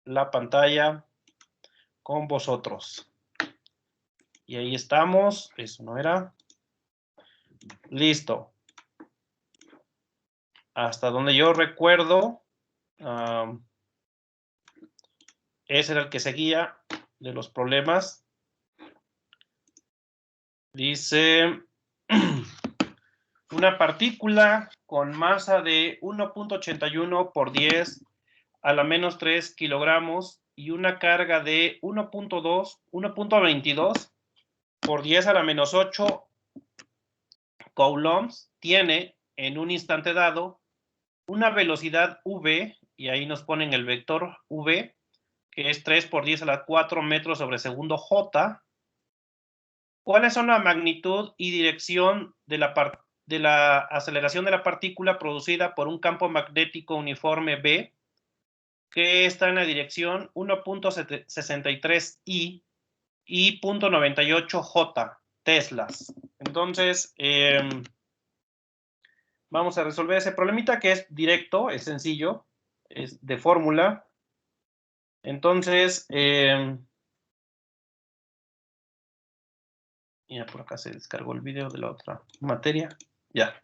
la pantalla con vosotros. Y ahí estamos. Eso no era. Listo. Hasta donde yo recuerdo, ese era el que seguía de los problemas. Dice, una partícula con masa de 1.81 por 10 a la menos 3 kilogramos y una carga de 1.22 por 10 a la menos 8 coulombs tiene en un instante dado una velocidad v, y ahí nos ponen el vector v, que es 3 por 10 a la 4 metros sobre segundo j. ¿Cuáles son la magnitud y dirección de la aceleración de la partícula producida por un campo magnético uniforme B, que está en la dirección 1.63 I y 0.98 J teslas? Entonces, vamos a resolver ese problemita que es directo, es sencillo, es de fórmula. Entonces, ya por acá se descargó el video de la otra materia. Ya.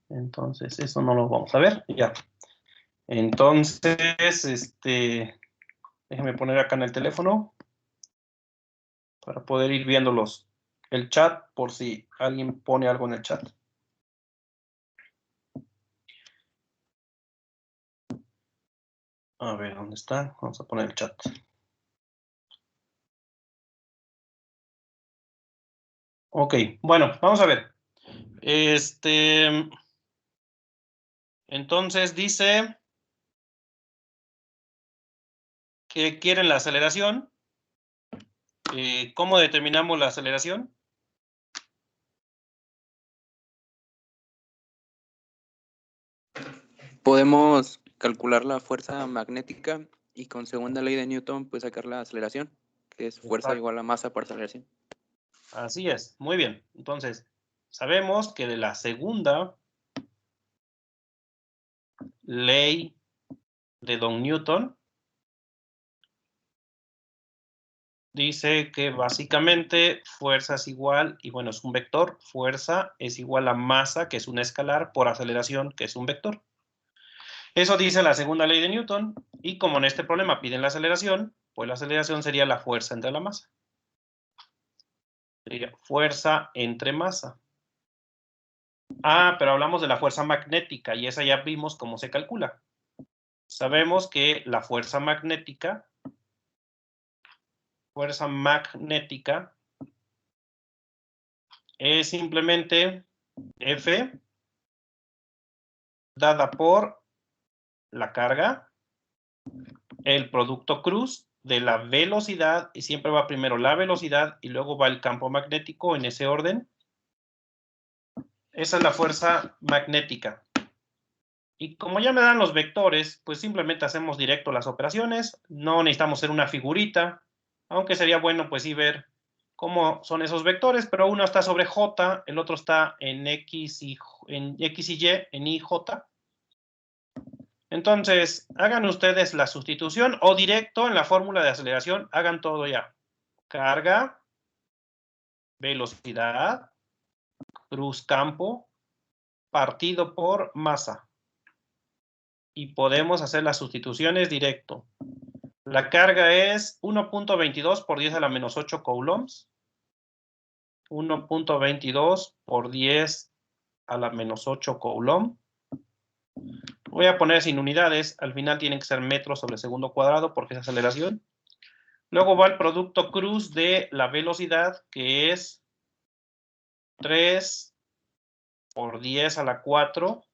Entonces, eso no lo vamos a ver. Ya. Entonces, déjenme poner acá en el teléfono para poder ir viendo el chat por si alguien pone algo en el chat. A ver, ¿dónde está? Vamos a poner el chat. Ok, bueno, vamos a ver. Entonces dice que quieren la aceleración. ¿Cómo determinamos la aceleración? Podemos calcular la fuerza magnética y con segunda ley de Newton, pues sacar la aceleración, que es fuerza igual a masa por aceleración. Así es, muy bien. Entonces, sabemos que de la segunda ley de Don Newton dice que básicamente fuerza es igual, y bueno, es un vector, fuerza es igual a masa, que es un escalar, por aceleración, que es un vector. Eso dice la segunda ley de Newton, y como en este problema piden la aceleración, pues la aceleración sería la fuerza entre la masa. Sería fuerza entre masa. Ah, pero hablamos de la fuerza magnética, y esa ya vimos cómo se calcula. Sabemos que la fuerza magnética es simplemente F dada por la carga, el producto cruz de la velocidad, y siempre va primero la velocidad y luego va el campo magnético en ese orden. Esa es la fuerza magnética. Y como ya me dan los vectores, pues simplemente hacemos directo las operaciones. No necesitamos hacer una figurita, aunque sería bueno pues sí ver cómo son esos vectores, pero uno está sobre J, el otro está en X y Y, en IJ. Entonces, hagan ustedes la sustitución o directo en la fórmula de aceleración, hagan todo ya. Carga, velocidad, cruz campo, partido por masa. Y podemos hacer las sustituciones directo. La carga es 1.22 por 10 a la menos 8 coulombs. 1.22 por 10 a la menos 8 coulomb. Voy a poner sin unidades, al final tienen que ser metros sobre segundo cuadrado porque es aceleración. Luego va el producto cruz de la velocidad, que es 3 por 10 a la 4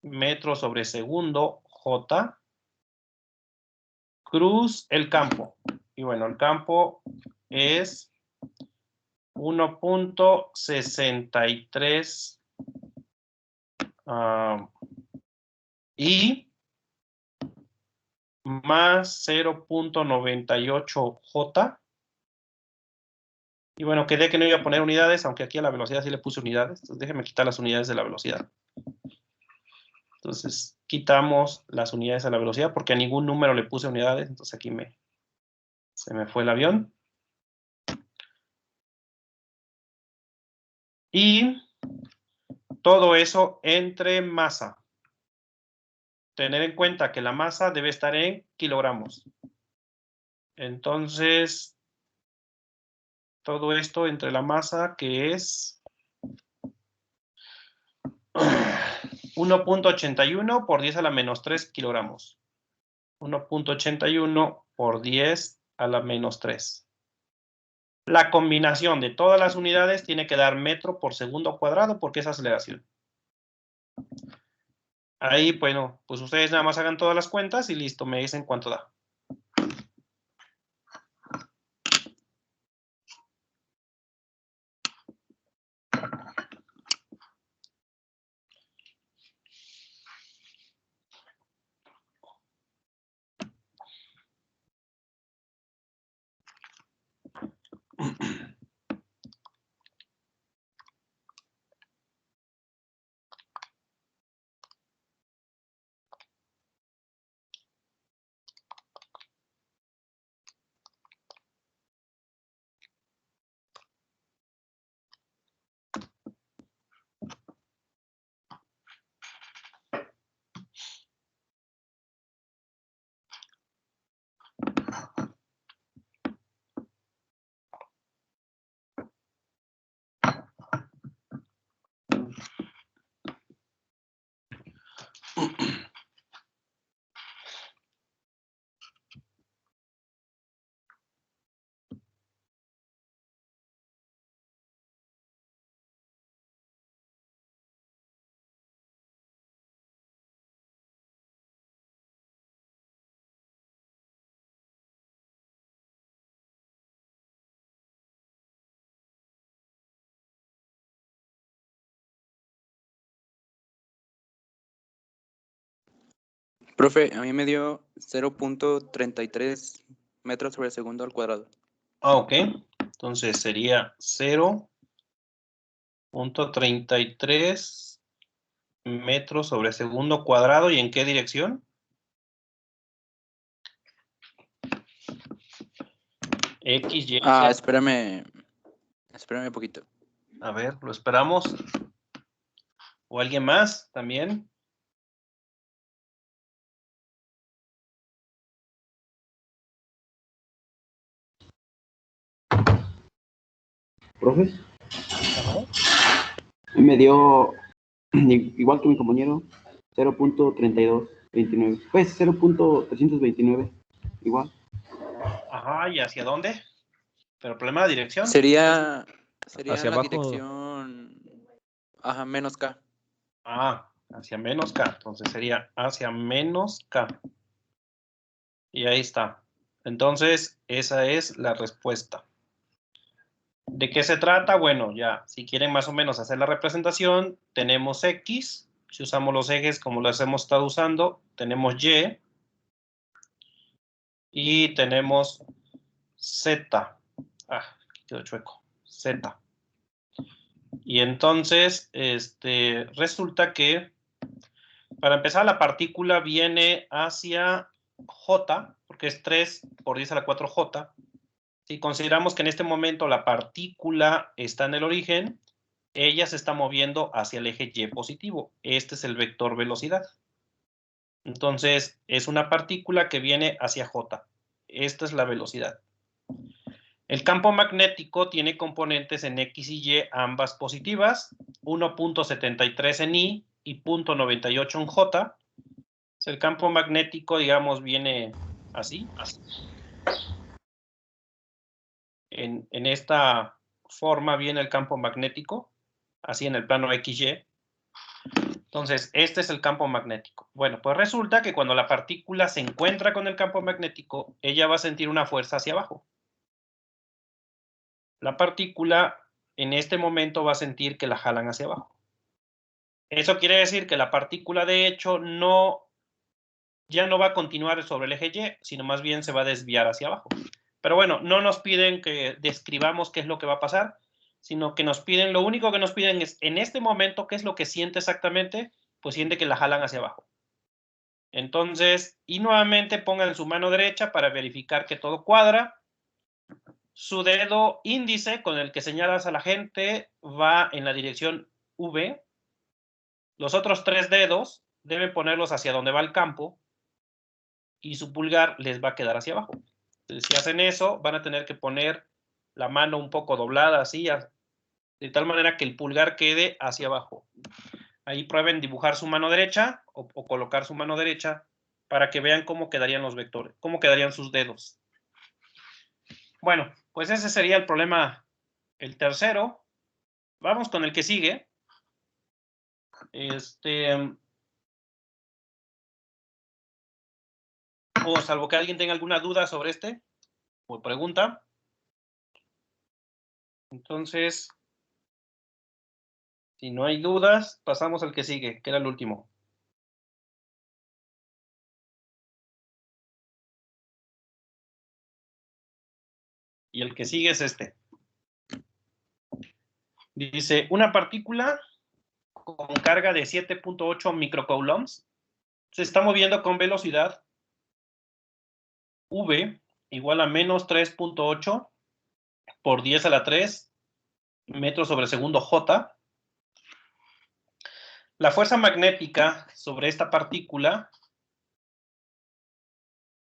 metros sobre segundo J. Cruz el campo. Y bueno, el campo es 1.63 y más 0.98 J. Y bueno, quedé que no iba a poner unidades, aunque aquí a la velocidad sí le puse unidades. Entonces déjenme quitar las unidades de la velocidad. Entonces, quitamos las unidades a la velocidad porque a ningún número le puse unidades. Entonces, aquí se me fue el avión. Y todo eso entre masa. Tener en cuenta que la masa debe estar en kilogramos. Entonces, todo esto entre la masa que es 1.81 por 10 a la menos 3 kilogramos. 1.81 por 10 a la menos 3. La combinación de todas las unidades tiene que dar metro por segundo cuadrado porque es aceleración. Ahí, bueno, pues ustedes nada más hagan todas las cuentas y listo, me dicen cuánto da. Profe, a mí me dio 0.33 metros sobre segundo al cuadrado. Ok, entonces sería 0.33 metros sobre segundo cuadrado. ¿Y en qué dirección? X, Y, Z. Espérame un poquito. A ver, lo esperamos. ¿O alguien más también? ¿Profe? Me dio, igual que mi compañero, 0.3229. Pues 0.329, igual. Ajá, ¿y hacia dónde? Pero el problema de dirección. Sería Hacia la abajo. dirección menos K. Hacia menos K. Entonces sería hacia menos K. Y ahí está. Entonces, esa es la respuesta. ¿De qué se trata? Bueno, ya, si quieren más o menos hacer la representación, tenemos X. Si usamos los ejes como los hemos estado usando, tenemos Y. Y tenemos Z. Quedó chueco. Z. Y entonces, resulta que, para empezar, la partícula viene hacia J, porque es 3 por 10 a la 4J. Si consideramos que en este momento la partícula está en el origen, ella se está moviendo hacia el eje Y positivo. Este es el vector velocidad. Entonces, es una partícula que viene hacia J. Esta es la velocidad. El campo magnético tiene componentes en X y Y, ambas positivas, 1.73 en Y y 0.98 en J. El campo magnético, digamos, viene así. En esta forma viene el campo magnético, así en el plano XY. Entonces, este es el campo magnético. Bueno, pues resulta que cuando la partícula se encuentra con el campo magnético, ella va a sentir una fuerza hacia abajo. La partícula en este momento va a sentir que la jalan hacia abajo. Eso quiere decir que la partícula, de hecho, ya no va a continuar sobre el eje Y, sino más bien se va a desviar hacia abajo. Pero bueno, no nos piden que describamos qué es lo que va a pasar, sino que nos piden, lo único que nos piden es, en este momento, ¿qué es lo que siente exactamente? pues siente que la jalan hacia abajo. Entonces, y nuevamente pongan su mano derecha para verificar que todo cuadra. Su dedo índice con el que señalas a la gente va en la dirección V. Los otros 3 dedos deben ponerlos hacia donde va el campo y su pulgar les va a quedar hacia abajo. Entonces, si hacen eso, van a tener que poner la mano un poco doblada así, de tal manera que el pulgar quede hacia abajo. Ahí prueben dibujar su mano derecha o colocar su mano derecha para que vean cómo quedarían los vectores, cómo quedarían sus dedos. Bueno, pues ese sería el problema, el tercero. Vamos con el que sigue. O salvo que alguien tenga alguna duda sobre este o pregunta. Entonces, si no hay dudas, pasamos al que sigue, que era el último. Y el que sigue es este. Dice, una partícula con carga de 7.8 microcoulombs se está moviendo con velocidad V igual a menos 3.8 por 10 a la 3 metros sobre segundo J. La fuerza magnética sobre esta partícula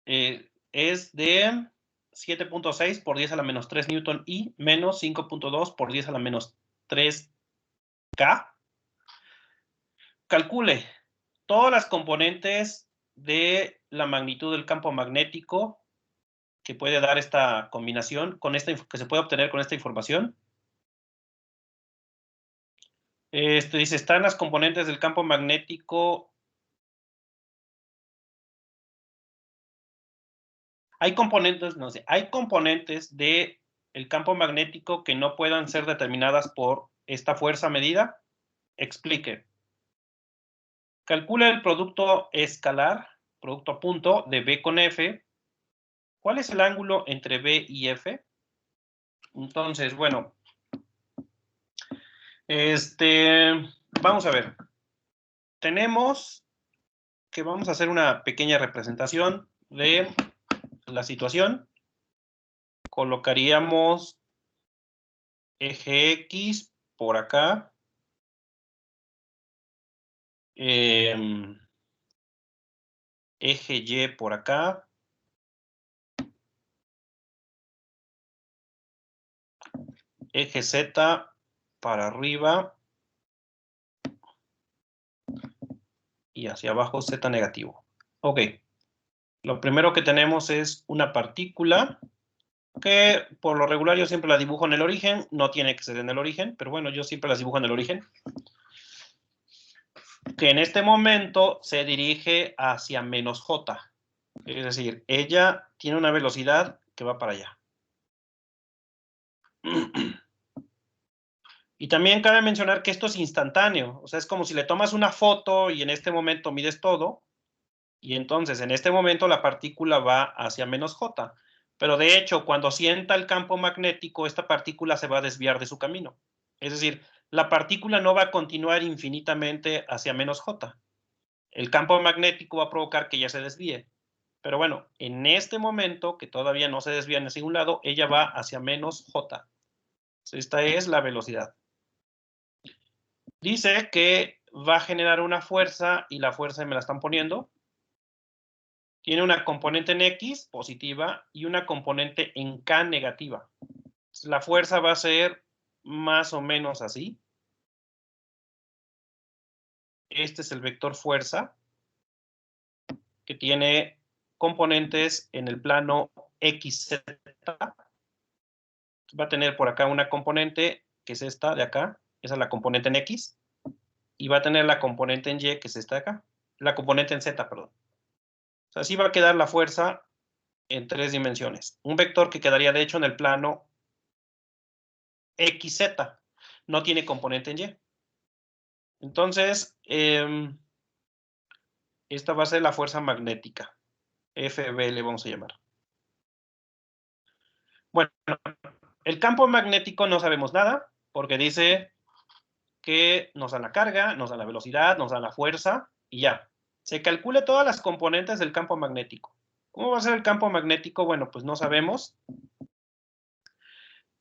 es de 7.6 por 10 a la menos 3 Newton y menos 5.2 por 10 a la menos 3 K. Calcule todas las componentes de la magnitud del campo magnético que puede dar esta combinación, que se puede obtener con esta información. Dice, están las componentes del campo magnético. Hay componentes del campo magnético que no puedan ser determinadas por esta fuerza medida. Explique. Calcula el producto escalar, producto a punto de B con F. ¿Cuál es el ángulo entre B y F? Entonces, bueno, vamos a ver. Tenemos que vamos a hacer una pequeña representación de la situación. Colocaríamos eje X por acá. Eje Y por acá. Eje Z para arriba. Y hacia abajo Z negativo. Ok. Lo primero que tenemos es una partícula que por lo regular yo siempre la dibujo en el origen. No tiene que ser en el origen, pero bueno, yo siempre las dibujo en el origen. Que en este momento se dirige hacia menos J. Es decir, ella tiene una velocidad que va para allá. Y también cabe mencionar que esto es instantáneo. O sea, es como si le tomas una foto y en este momento mides todo. Y entonces, en este momento, la partícula va hacia menos J. Pero de hecho, cuando sienta el campo magnético, esta partícula se va a desviar de su camino. Es decir, la partícula no va a continuar infinitamente hacia menos J. El campo magnético va a provocar que ella se desvíe. Pero bueno, en este momento, que todavía no se desvía en ningún lado, ella va hacia menos J. Esta es la velocidad. Dice que va a generar una fuerza, y la fuerza me la están poniendo. Tiene una componente en X positiva y una componente en K negativa. La fuerza va a ser más o menos así. Este es el vector fuerza, que tiene componentes en el plano XZ. Va a tener por acá una componente, que es esta de acá. Esa es la componente en X. Y va a tener la componente en Y, que es esta de acá. La componente en Z, perdón. O sea, así va a quedar la fuerza en 3 dimensiones. Un vector que quedaría, de hecho, en el plano XZ. No tiene componente en Y. Entonces, esta va a ser la fuerza magnética. FB le vamos a llamar. Bueno, el campo magnético no sabemos nada, porque dice que nos dan la carga, nos dan la velocidad, nos dan la fuerza y ya. Se calcula todas las componentes del campo magnético. ¿Cómo va a ser el campo magnético? Bueno, pues no sabemos.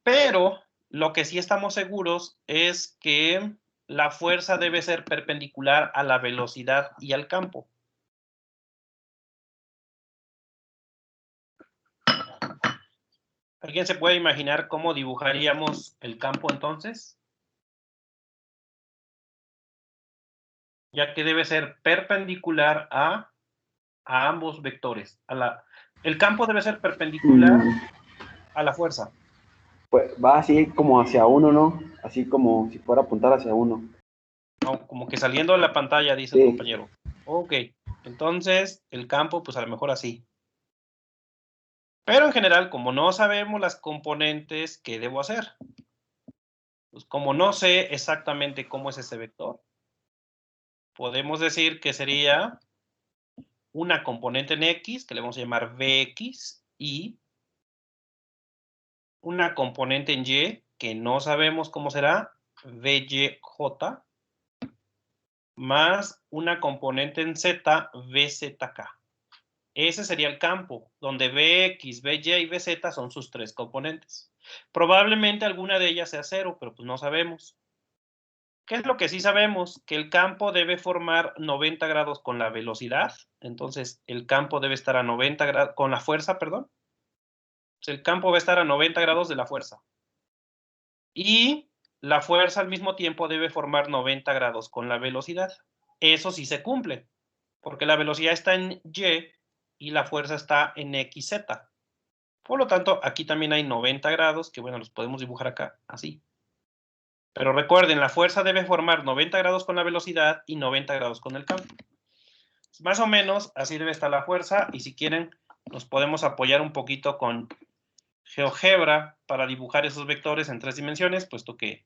Pero lo que sí estamos seguros es que la fuerza debe ser perpendicular a la velocidad y al campo. ¿Alguien se puede imaginar cómo dibujaríamos el campo entonces? Ya que debe ser perpendicular a ambos vectores. El campo debe ser perpendicular a la fuerza. Pues va así como hacia uno, ¿no? Así como si fuera a apuntar hacia uno. No, como que saliendo de la pantalla, dice Sí. el compañero. Ok, entonces el campo, pues a lo mejor así. Pero en general, como no sabemos las componentes, ¿qué debo hacer? Pues como no sé exactamente cómo es ese vector, podemos decir que sería una componente en X, que le vamos a llamar Vx, y una componente en Y, que no sabemos cómo será, Vyj, más una componente en Z, Vzk. Ese sería el campo, donde Vx, Vy y Vz son sus tres componentes. Probablemente alguna de ellas sea cero, pero pues no sabemos. ¿Qué es lo que sí sabemos? Que el campo debe formar 90 grados con la velocidad. Entonces, el campo debe estar a 90 grados, con la fuerza, perdón. Pues el campo va a estar a 90 grados de la fuerza. Y la fuerza al mismo tiempo debe formar 90 grados con la velocidad. Eso sí se cumple, porque la velocidad está en Y y la fuerza está en XZ. Por lo tanto, aquí también hay 90 grados, que bueno, los podemos dibujar acá, así. Pero recuerden, la fuerza debe formar 90 grados con la velocidad y 90 grados con el campo. Más o menos así debe estar la fuerza, y si quieren, nos podemos apoyar un poquito con GeoGebra para dibujar esos vectores en 3 dimensiones, puesto que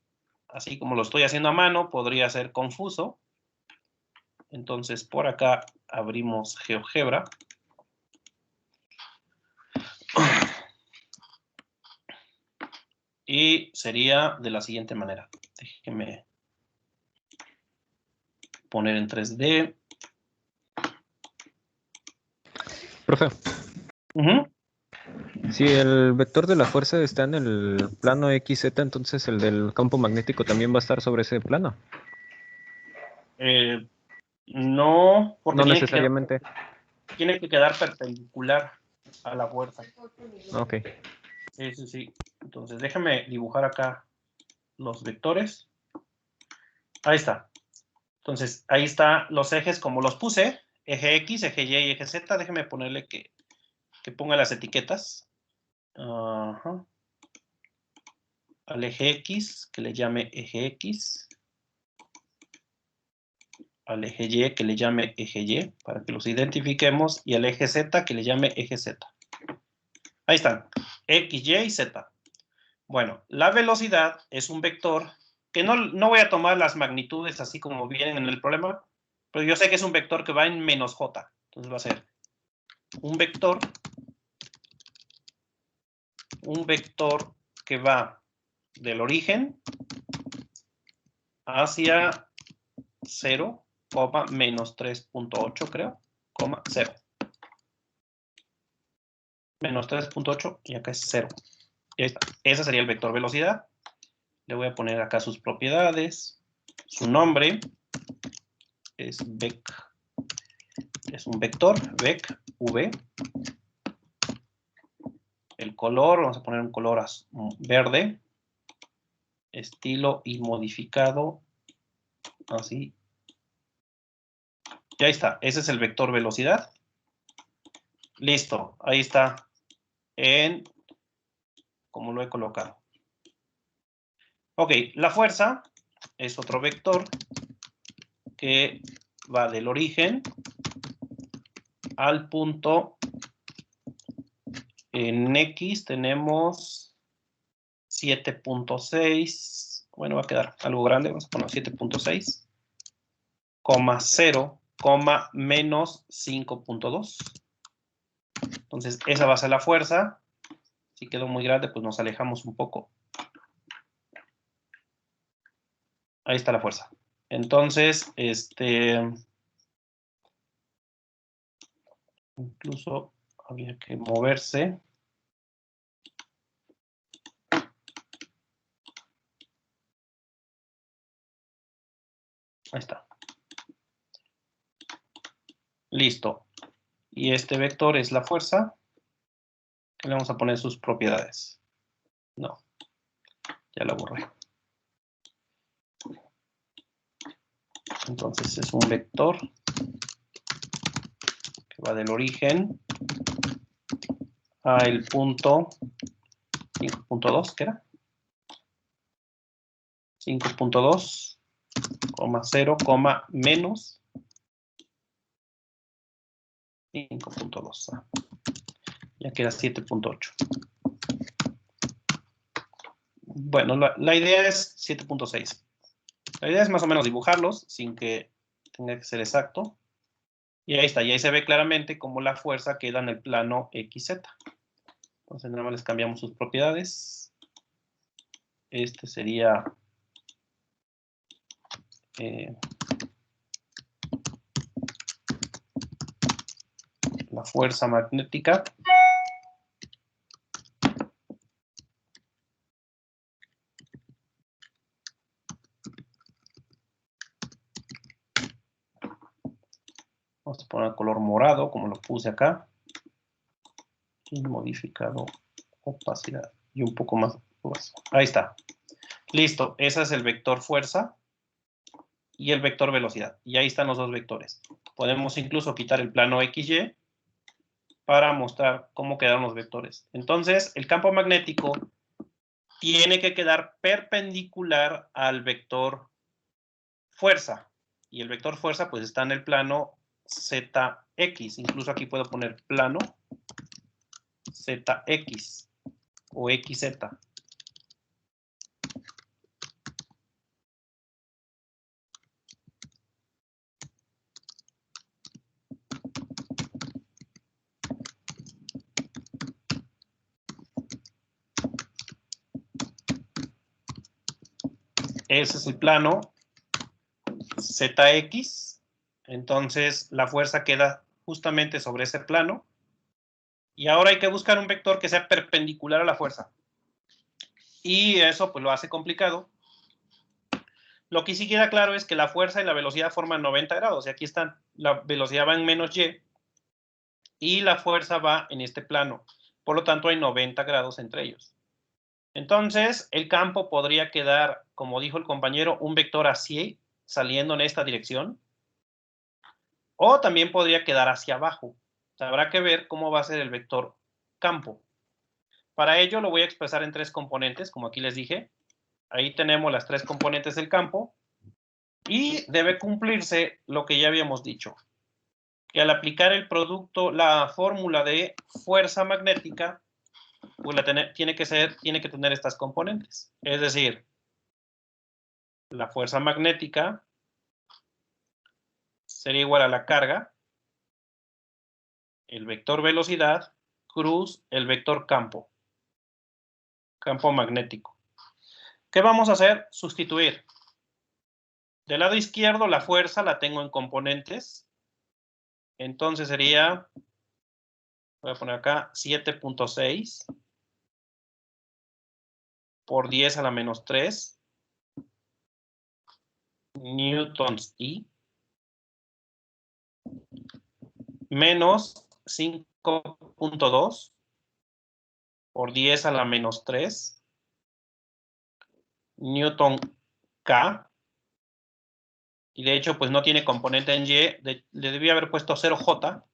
así como lo estoy haciendo a mano, podría ser confuso. Entonces, por acá abrimos GeoGebra. Y sería de la siguiente manera. Déjenme poner en 3D. Profe, Uh-huh. si el vector de la fuerza está en el plano XZ, entonces el del campo magnético también va a estar sobre ese plano. No, porque No necesariamente. tiene que quedar perpendicular a la fuerza. Ok. Sí. Entonces, déjame dibujar acá los vectores. Ahí está. Entonces, ahí están los ejes como los puse. Eje X, eje Y y eje Z. Déjeme ponerle que ponga las etiquetas. Ajá. Al eje X, que le llame eje X. Al eje Y, que le llame eje Y, para que los identifiquemos. Y al eje Z, que le llame eje Z. Ahí están. X, Y y Z. Bueno, la velocidad es un vector que no voy a tomar las magnitudes así como vienen en el problema, pero yo sé que es un vector que va en menos j. Entonces va a ser un vector que va del origen hacia 0, menos 3.8, creo, 0. Menos 3.8 y acá es 0. Y ahí está. Ese sería el vector velocidad. Le voy a poner acá sus propiedades, su nombre. Es vec, es un vector, vec, v. El color, vamos a poner un color verde. Estilo y modificado, así. Y ahí está, ese es el vector velocidad. Listo, ahí está, como lo he colocado. Ok, la fuerza es otro vector que va del origen al punto. En X tenemos 7.6, bueno, va a quedar algo grande, vamos a poner 7.6, 0, menos 5.2. Entonces, esa va a ser la fuerza. Si quedó muy grande, pues nos alejamos un poco. Ahí está la fuerza. Entonces, incluso habría que moverse. Ahí está. Listo. Y este vector es la fuerza. Le vamos a poner sus propiedades. No. Ya la borré. Entonces es un vector que va del origen a el punto 5.2, ¿qué era? 5.2, 0, menos 5.2. Ya queda 7.8. Bueno, la idea es 7.6. La idea es más o menos dibujarlos sin que tenga que ser exacto. Y ahí está, y ahí se ve claramente cómo la fuerza queda en el plano XZ. Entonces nada más les cambiamos sus propiedades. Este sería la fuerza magnética. Vamos a poner color morado, como lo puse acá. Y modificado opacidad. Y un poco más. Ahí está. Listo. Ese es el vector fuerza y el vector velocidad. Y ahí están los dos vectores. Podemos incluso quitar el plano XY para mostrar cómo quedaron los vectores. Entonces, el campo magnético tiene que quedar perpendicular al vector fuerza. Y el vector fuerza pues está en el plano ZX. Incluso aquí puedo poner plano ZX o XZ. Ese es el plano ZX. Entonces la fuerza queda justamente sobre ese plano. Y ahora hay que buscar un vector que sea perpendicular a la fuerza. Y eso pues lo hace complicado. Lo que sí queda claro es que la fuerza y la velocidad forman 90 grados. Y aquí están. La velocidad va en menos y. Y la fuerza va en este plano. Por lo tanto hay 90 grados entre ellos. Entonces el campo podría quedar, como dijo el compañero, un vector así, saliendo en esta dirección. O también podría quedar hacia abajo. Habrá que ver cómo va a ser el vector campo. Para ello lo voy a expresar en tres componentes, como aquí les dije. Ahí tenemos las tres componentes del campo. Y debe cumplirse lo que ya habíamos dicho. Que al aplicar el producto, la fórmula de fuerza magnética, pues tiene que tener estas componentes. Es decir, la fuerza magnética sería igual a la carga, el vector velocidad, cruz, el vector campo magnético. ¿Qué vamos a hacer? Sustituir. Del lado izquierdo la fuerza la tengo en componentes. Entonces sería, voy a poner acá, 7.6 por 10 a la menos 3 newtons I menos 5.2 por 10 a la menos 3 newton K. Y de hecho, pues no tiene componente en Y. Le debí haber puesto 0J.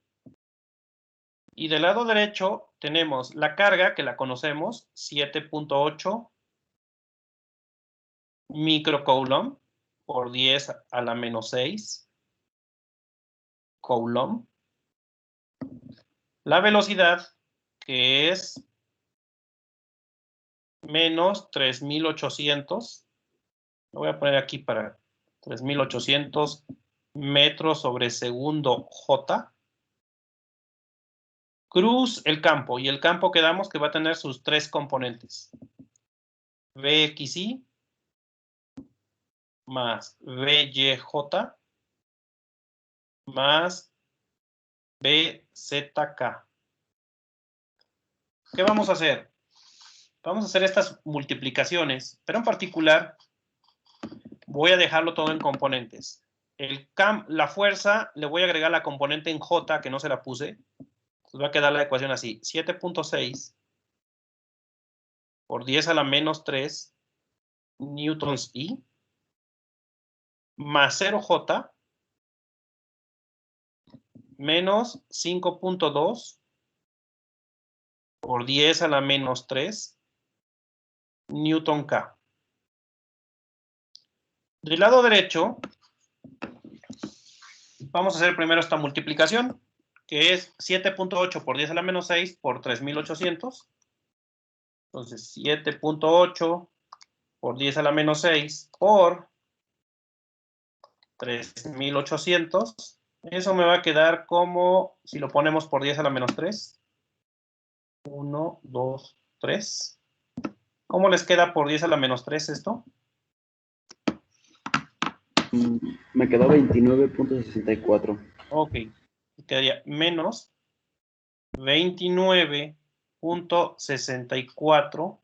Y del lado derecho tenemos la carga, que la conocemos, 7.8 microcoulomb por 10 a la menos 6 coulomb. La velocidad, que es menos 3.800. Lo voy a poner aquí para 3.800 metros sobre segundo J. Cruz el campo. Y el campo quedamos que va a tener sus tres componentes. VXI más BYJ más BZK. ¿Qué vamos a hacer? Vamos a hacer estas multiplicaciones, pero en particular voy a dejarlo todo en componentes. La fuerza le voy a agregar la componente en J, que no se la puse. Entonces va a quedar la ecuación así. 7.6 por 10 a la menos 3 newtons I más 0J menos 5.2 por 10 a la menos 3 newton K. Del lado derecho, vamos a hacer primero esta multiplicación, que es 7.8 por 10 a la menos 6 por 3.800. Entonces, 7.8 por 10 a la menos 6 por 3.800. Eso me va a quedar como, si lo ponemos por 10 a la menos 3. 1, 2, 3. ¿Cómo les queda por 10 a la menos 3 esto? Me quedó 29.64. Ok. Quedaría menos 29.64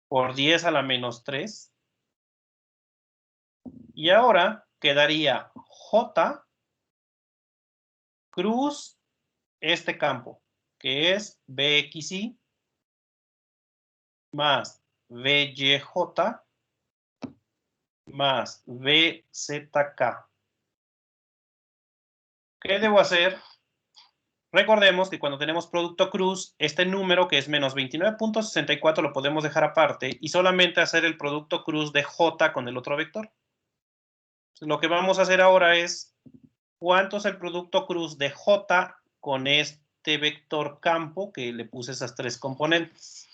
por 10 a la menos 3. Y ahora quedaría J cruz este campo, que es BXY más BYJ más BZK. ¿Qué debo hacer? Recordemos que cuando tenemos producto cruz, este número que es menos 29.64 lo podemos dejar aparte y solamente hacer el producto cruz de J con el otro vector. Lo que vamos a hacer ahora es cuánto es el producto cruz de J con este vector campo que le puse esas tres componentes.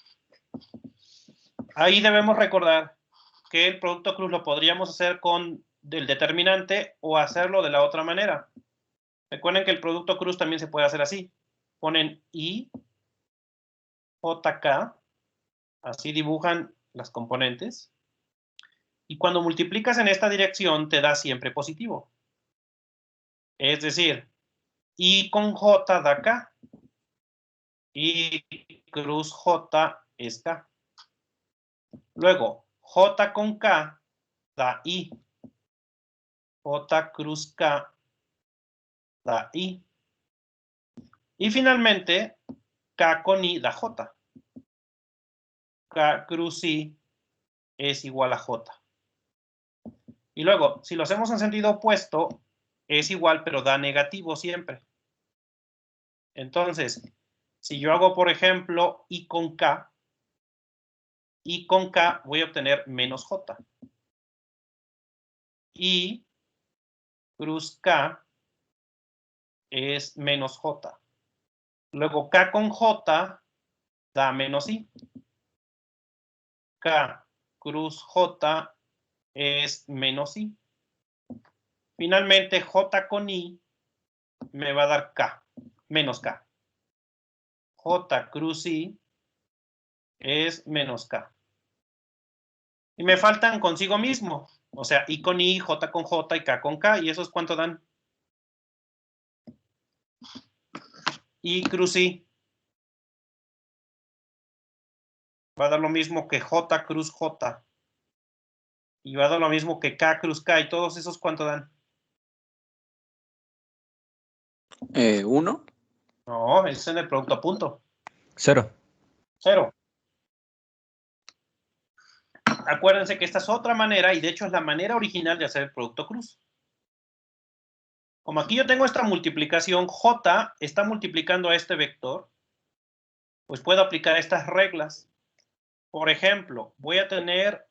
Ahí debemos recordar que el producto cruz lo podríamos hacer con el determinante o hacerlo de la otra manera. Recuerden que el producto cruz también se puede hacer así. Ponen I, JK, así dibujan las componentes. Y cuando multiplicas en esta dirección te da siempre positivo. Es decir, I con J da K. I cruz J es K. Luego, J con K da I. J cruz K da I. Y finalmente, K con I da J. K cruz I es igual a J. Y luego, si lo hacemos en sentido opuesto, es igual, pero da negativo siempre. Entonces, si yo hago, por ejemplo, I con K voy a obtener menos J. I cruz K es menos J. Luego, K con J da menos I. K cruz J es menos I. Finalmente, J con I me va a dar K, menos K. J cruz I es menos K. Y me faltan consigo mismo. O sea, I con I, J con J y K con K. ¿Y esos cuánto dan? I cruz I va a dar lo mismo que J cruz J. Y va a dar lo mismo que K cruz K. ¿Y todos esos cuánto dan? 1. No, es en el producto a punto. 0. 0. Acuérdense que esta es otra manera, y de hecho es la manera original de hacer el producto cruz. Como aquí yo tengo esta multiplicación, J está multiplicando a este vector, pues puedo aplicar estas reglas. Por ejemplo, voy a tener,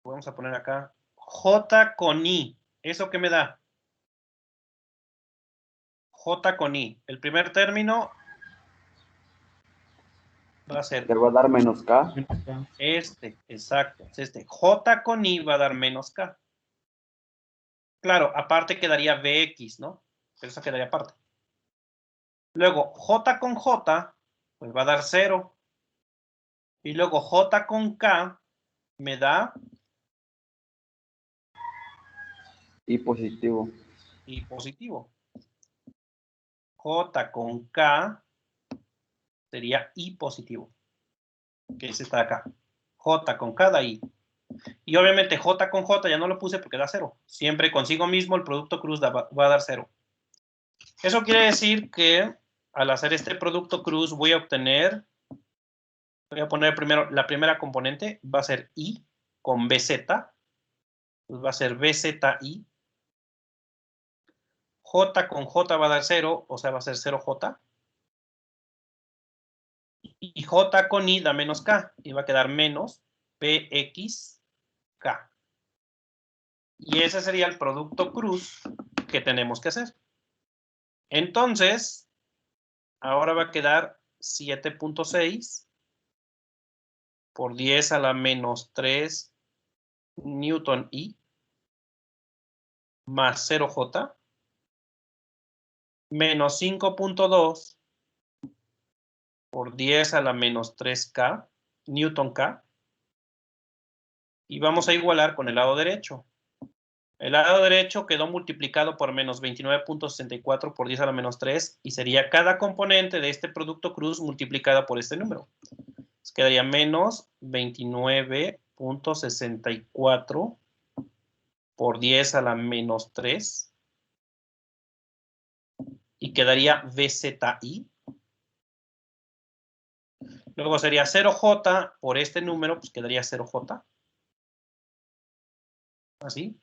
vamos a poner acá, J con I. ¿Eso qué me da? J con I. El primer término va a ser Te va a dar menos K. este, exacto. Es este. J con I va a dar menos K. Claro, aparte quedaría Bx, ¿no? Pero eso quedaría aparte. Luego, J con J, pues va a dar 0. Y luego J con K me da Y positivo. Y positivo. J con K sería I positivo, que es esta de acá. J con K da I. Y obviamente J con J ya no lo puse porque da 0. Siempre consigo mismo el producto cruz va a dar 0. Eso quiere decir que al hacer este producto cruz voy a poner primero la primera componente, va a ser I con BZ. Pues va a ser BZI. J con J va a dar 0, o sea, va a ser 0J. Y J con I da menos K, y va a quedar menos PXK. Y ese sería el producto cruz que tenemos que hacer. Entonces, ahora va a quedar 7.6 por 10 a la menos 3 Newton I más 0J menos 5.2 por 10 a la menos 3K Newton K. Y vamos a igualar con el lado derecho. El lado derecho quedó multiplicado por menos 29.64 por 10 a la menos 3 y sería cada componente de este producto cruz multiplicada por este número. Entonces quedaría menos 29.64 por 10 a la menos 3 y quedaría VZI. Luego sería 0J por este número, pues quedaría 0J. Así.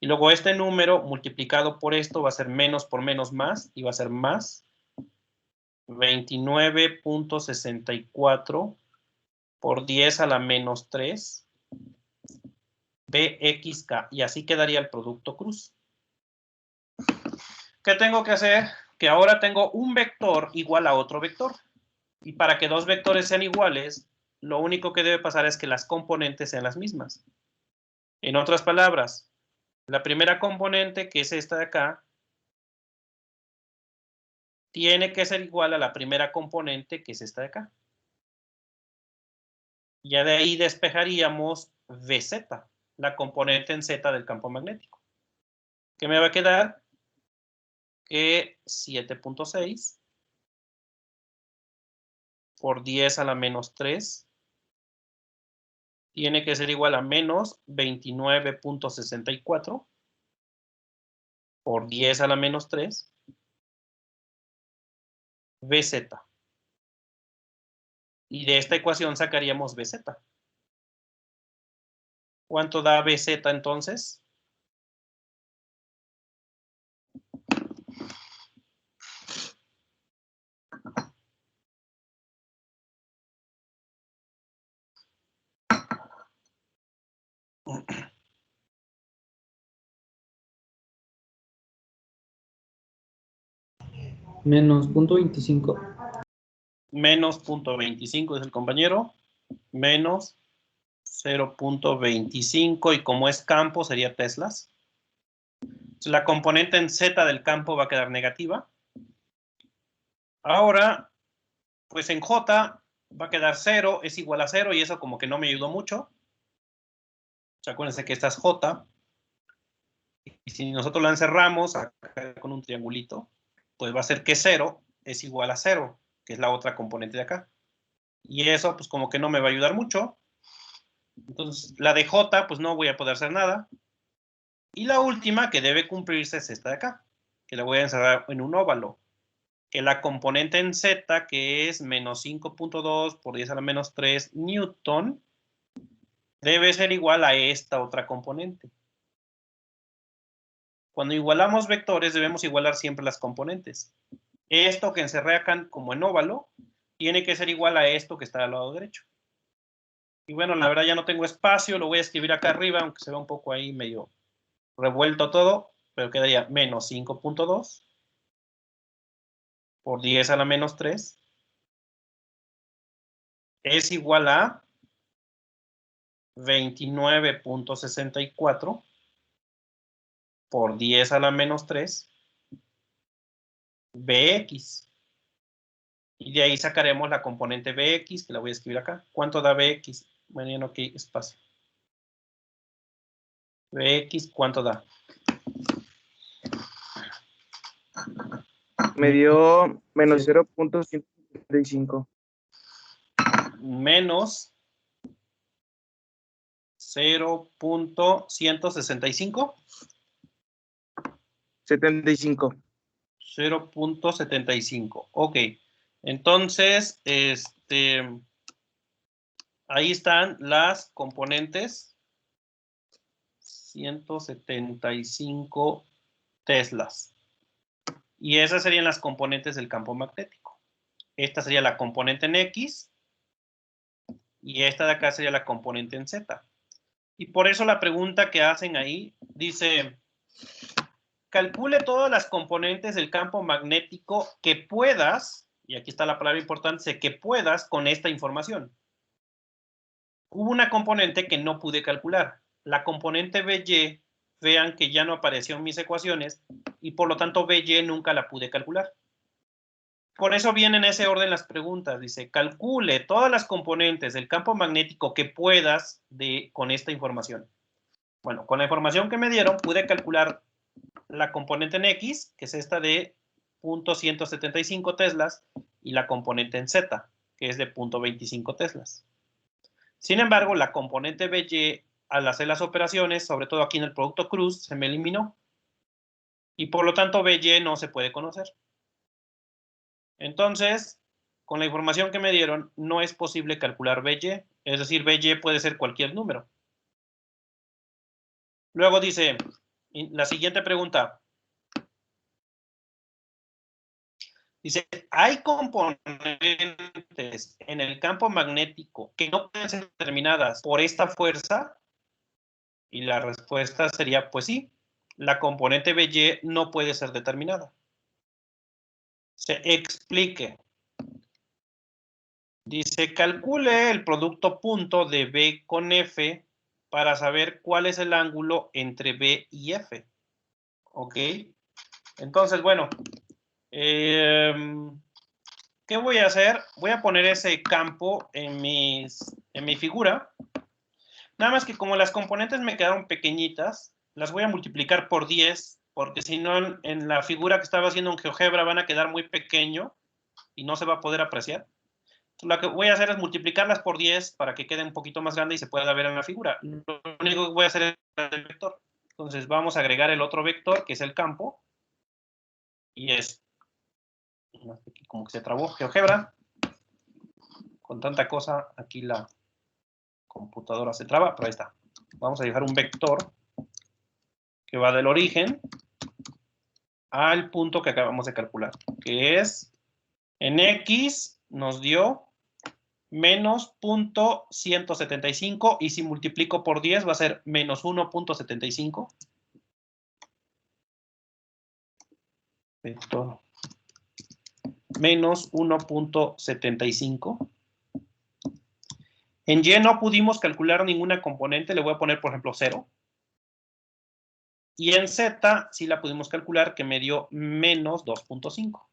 Y luego este número multiplicado por esto va a ser menos por menos más y va a ser más 29.64 por 10 a la menos 3 BXK. Y así quedaría el producto cruz. ¿Qué tengo que hacer? Que ahora tengo un vector igual a otro vector. Y para que dos vectores sean iguales, lo único que debe pasar es que las componentes sean las mismas. En otras palabras, la primera componente, que es esta de acá, tiene que ser igual a la primera componente, que es esta de acá. Ya de ahí despejaríamos VZ, la componente en Z del campo magnético. ¿Qué me va a quedar? Que 7.6 por 10 a la menos 3 tiene que ser igual a menos 29.64 por 10 a la menos 3 VZ. Y de esta ecuación sacaríamos BZ. ¿Cuánto da BZ entonces? Menos 0.25. Menos 0.25 es el compañero. Menos 0.25 y como es campo sería teslas. La componente en Z del campo va a quedar negativa. Ahora, pues en J va a quedar 0, es igual a 0 y eso como que no me ayudó mucho. Acuérdense que esta es J. Y si nosotros la encerramos acá con un triangulito, pues va a ser que 0 es igual a 0, que es la otra componente de acá. Y eso pues como que no me va a ayudar mucho. Entonces la de J pues no voy a poder hacer nada. Y la última que debe cumplirse es esta de acá, que la voy a encerrar en un óvalo. Que la componente en Z, que es menos 5.2 por 10 a la menos 3 Newton, debe ser igual a esta otra componente. Cuando igualamos vectores, debemos igualar siempre las componentes. Esto que encerré acá como en óvalo, tiene que ser igual a esto que está al lado derecho. Y bueno, la verdad ya no tengo espacio, lo voy a escribir acá arriba, aunque se vea un poco ahí medio revuelto todo, pero quedaría menos 5.2 por 10 a la menos 3 es igual a 29.64 por 10 a la menos 3 Bx. Y de ahí sacaremos la componente Bx, que la voy a escribir acá. ¿Cuánto da Bx? Bueno, ya no hay espacio. Bx, ¿cuánto da? Me dio menos 0.135. Menos 0.165. 75. 0.75. Ok. Entonces, ahí están las componentes. 175 teslas. Y esas serían las componentes del campo magnético. Esta sería la componente en X. Y esta de acá sería la componente en Z. Y por eso la pregunta que hacen ahí dice, calcule todas las componentes del campo magnético que puedas, y aquí está la palabra importante, que puedas con esta información. Hubo una componente que no pude calcular. La componente BY, vean que ya no apareció en mis ecuaciones, y por lo tanto BY nunca la pude calcular. Por eso vienen en ese orden las preguntas. Dice, calcule todas las componentes del campo magnético que puedas con esta información. Bueno, con la información que me dieron, pude calcular la componente en X, que es esta de 0.175 teslas, y la componente en Z, que es de 0.25 teslas. Sin embargo, la componente BY, al hacer las operaciones, sobre todo aquí en el producto Cruz, se me eliminó. Y por lo tanto, BY no se puede conocer. Entonces, con la información que me dieron, no es posible calcular BY, es decir, BY puede ser cualquier número. Luego dice, la siguiente pregunta. Dice, ¿hay componentes en el campo magnético que no pueden ser determinadas por esta fuerza? Y la respuesta sería, pues sí, la componente BY no puede ser determinada. Se explique. Dice, calcule el producto punto de B con F para saber cuál es el ángulo entre B y F. ¿Ok? Entonces, bueno, ¿qué voy a hacer? Voy a poner ese campo en mi figura. Nada más que como las componentes me quedaron pequeñitas, las voy a multiplicar por 10, porque si no, en la figura que estaba haciendo en GeoGebra van a quedar muy pequeño y no se va a poder apreciar. Lo que voy a hacer es multiplicarlas por 10 para que quede un poquito más grande y se pueda ver en la figura. Lo único que voy a hacer es el vector. Entonces vamos a agregar el otro vector, que es el campo. Y es, como que se trabó GeoGebra. Con tanta cosa, aquí la computadora se traba, pero ahí está. Vamos a dejar un vector que va del origen al punto que acabamos de calcular, que es en X nos dio menos 0.175 y si multiplico por 10 va a ser menos 1.75. Vector menos 1.75. En Y no pudimos calcular ninguna componente, le voy a poner por ejemplo 0. Y en Z sí la pudimos calcular, que me dio menos 2.5.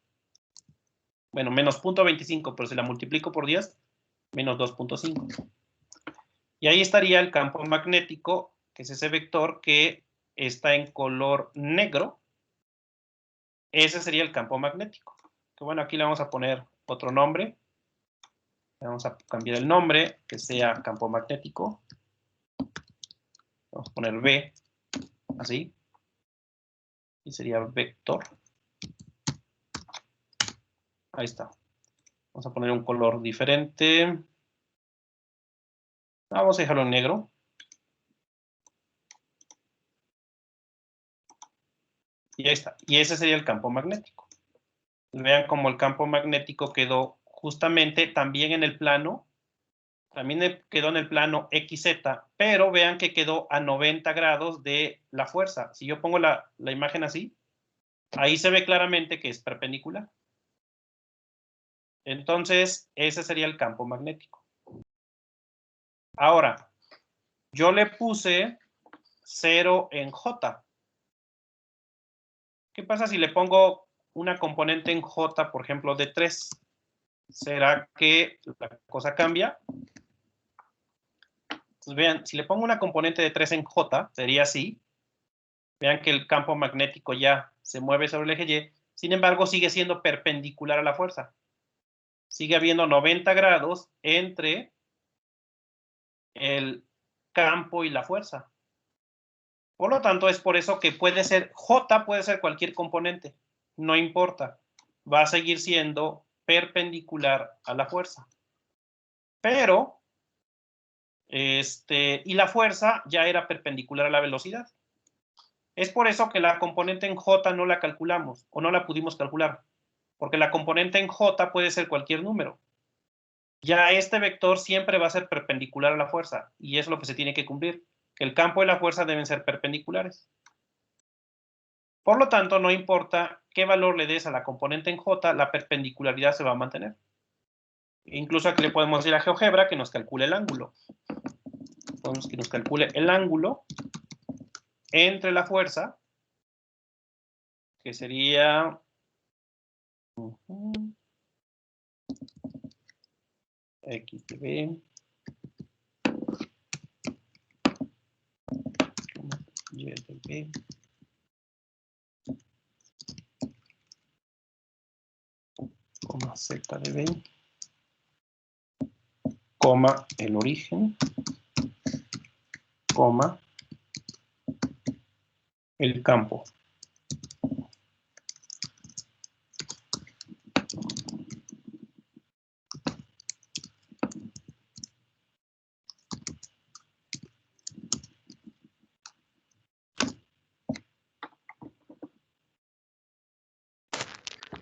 Bueno, menos 0.25, pero si la multiplico por 10, menos 2.5. Y ahí estaría el campo magnético, que es ese vector que está en color negro. Ese sería el campo magnético. Que bueno, aquí le vamos a poner otro nombre. Le vamos a cambiar el nombre, que sea campo magnético. Vamos a poner V, así. Y sería vector. Ahí está. Vamos a poner un color diferente. Vamos a dejarlo en negro. Y ahí está. Y ese sería el campo magnético. Vean cómo el campo magnético quedó justamente también en el plano. También quedó en el plano XZ, pero vean que quedó a 90 grados de la fuerza. Si yo pongo la imagen así, ahí se ve claramente que es perpendicular. Entonces, ese sería el campo magnético. Ahora, yo le puse 0 en J. ¿Qué pasa si le pongo una componente en J, por ejemplo, de 3? ¿Será que la cosa cambia? Entonces, vean, si le pongo una componente de 3 en J, sería así. Vean que el campo magnético ya se mueve sobre el eje Y, Sin embargo, sigue siendo perpendicular a la fuerza. Sigue habiendo 90 grados entre el campo y la fuerza. Por lo tanto, es por eso que puede ser, J puede ser cualquier componente, no importa, va a seguir siendo perpendicular a la fuerza. Pero, y la fuerza ya era perpendicular a la velocidad. Es por eso que la componente en J no la calculamos, o no la pudimos calcular, porque la componente en J puede ser cualquier número. Ya este vector siempre va a ser perpendicular a la fuerza, y es lo que se tiene que cumplir, que el campo y la fuerza deben ser perpendiculares. Por lo tanto, no importa qué valor le des a la componente en J, la perpendicularidad se va a mantener. Incluso aquí le podemos decir a GeoGebra que nos calcule el ángulo. Podemos que nos calcule el ángulo entre la fuerza, que sería X de B, Y de B, coma Z de B, coma el origen, coma el campo.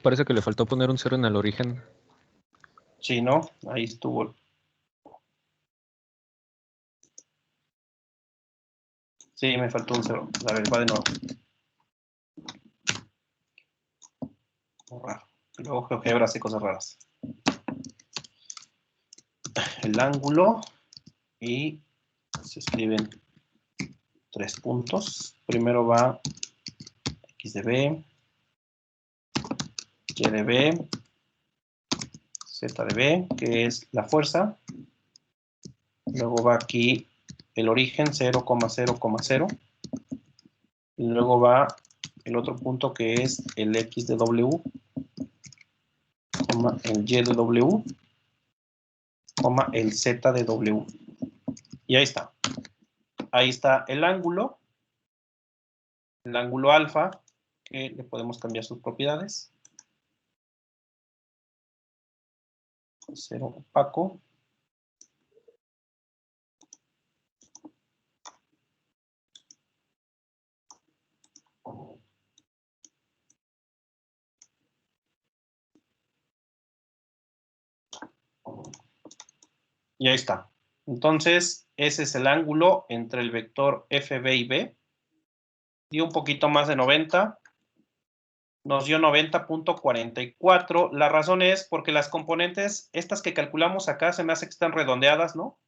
Parece que le faltó poner un 0 en el origen. Sí, ¿no? Ahí estuvo. Sí, me faltó un 0. A ver, va de nuevo. Borrar. Luego GeoGebra hace cosas raras. El ángulo y se escriben 3 puntos. Primero va X de B, Y de B, Z de B, que es la fuerza. Luego va aquí el origen 0,0,0. Y luego va el otro punto que es el X de W, coma el Y de W, coma el Z de W. Y ahí está. Ahí está el ángulo alfa, que le podemos cambiar sus propiedades. Cero opaco. Y ahí está. Entonces, ese es el ángulo entre el vector FB y B. Dio un poquito más de 90. Nos dio 90.44. La razón es porque las componentes, estas que calculamos acá, se me hace que están redondeadas, ¿no?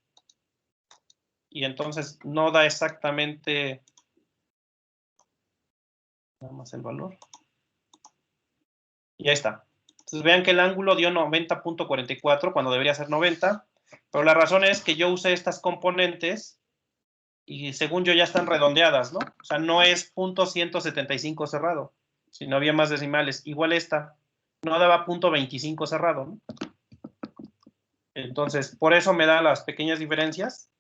Y entonces no da exactamente nada más el valor. Y ahí está. Entonces vean que el ángulo dio 90.44 cuando debería ser 90. Pero la razón es que yo usé estas componentes y según yo ya están redondeadas, ¿no? O sea, no es .175 cerrado, sino había más decimales. Igual esta no daba .25 cerrado, ¿no? Entonces, por eso me da las pequeñas diferencias.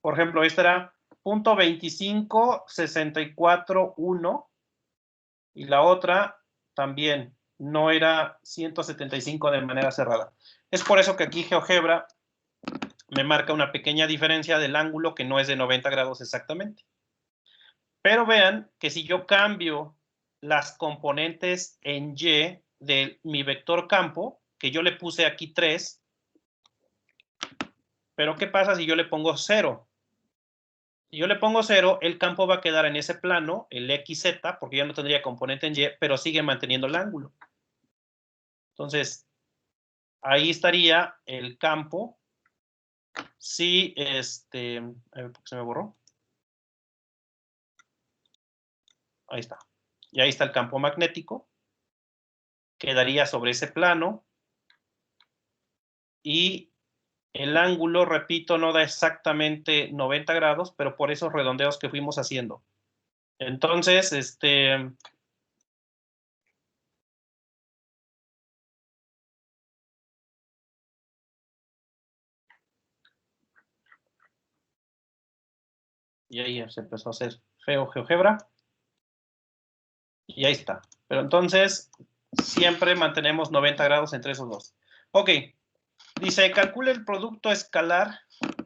Por ejemplo, esta era .2564.1 y la otra también no era 175 de manera cerrada. Es por eso que aquí GeoGebra me marca una pequeña diferencia del ángulo que no es de 90 grados exactamente. Pero vean que si yo cambio las componentes en Y de mi vector campo, que yo le puse aquí 3, pero ¿qué pasa si yo le pongo 0? Si yo le pongo 0, el campo va a quedar en ese plano, el XZ, porque ya no tendría componente en Y, pero sigue manteniendo el ángulo. Entonces, ahí estaría el campo. Sí, a ver, ¿por qué se me borró? Ahí está. Y ahí está el campo magnético. Quedaría sobre ese plano. Y el ángulo, repito, no da exactamente 90 grados, pero por esos redondeos que fuimos haciendo. Entonces, y ahí se empezó a hacer feo GeoGebra. Y ahí está. Pero entonces, siempre mantenemos 90 grados entre esos dos. Ok. Dice, calcule el producto escalar.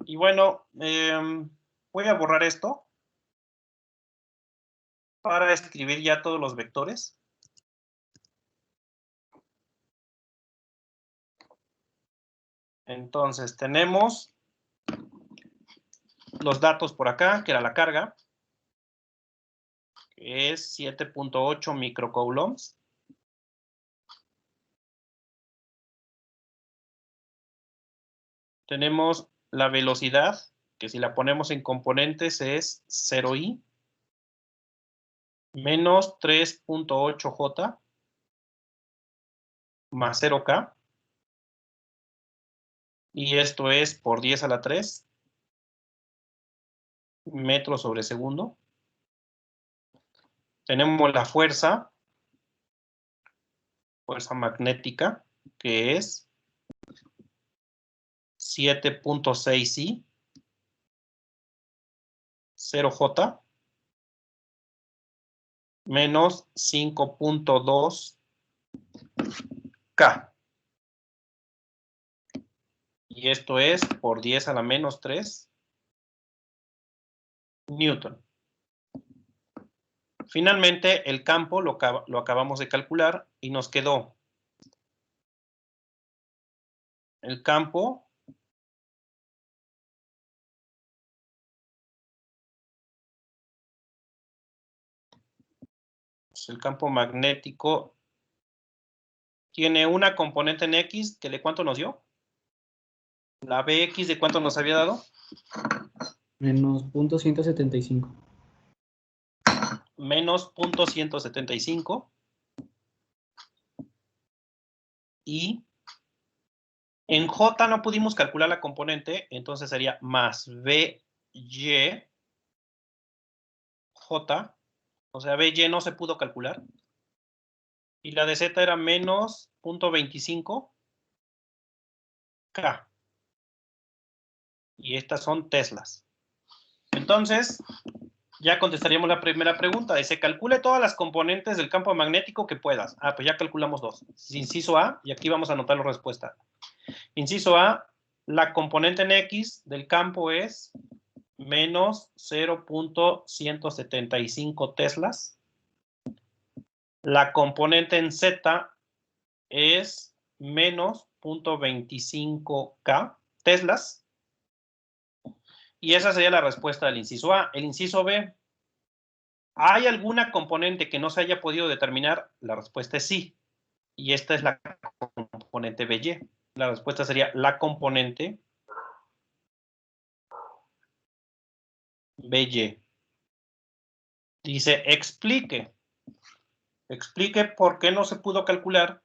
Y bueno, voy a borrar esto para escribir ya todos los vectores. Entonces, tenemos los datos por acá, que era la carga, que es 7.8 microcoulombs. Tenemos la velocidad, que si la ponemos en componentes es 0i, menos 3.8j, más 0k. Y esto es por 10 a la 3 metros sobre segundo. Tenemos la fuerza magnética, que es 7.6i, 0j, menos 5.2k. Y esto es por 10 a la menos 3 newton. Finalmente, el campo lo acabamos de calcular y nos quedó el campo magnético tiene una componente en X, que ¿de cuánto nos dio? La Bx, ¿de cuánto nos había dado? Menos .175. Menos 0.175. Y en J no pudimos calcular la componente, entonces sería más BY J, o sea, BY no se pudo calcular. Y la de Z era menos 0.25 K. Y estas son teslas. Entonces, ya contestaríamos la primera pregunta. Dice, calcule todas las componentes del campo magnético que puedas. Ah, pues ya calculamos dos. Inciso A, y aquí vamos a anotar la respuesta. Inciso A, la componente en X del campo es menos 0.175 teslas. La componente en Z es menos 0.25K teslas. Y esa sería la respuesta del inciso A. El inciso B, ¿hay alguna componente que no se haya podido determinar? La respuesta es sí. Y esta es la componente BY. La respuesta sería la componente BY. Dice, explique. Explique por qué no se pudo calcular.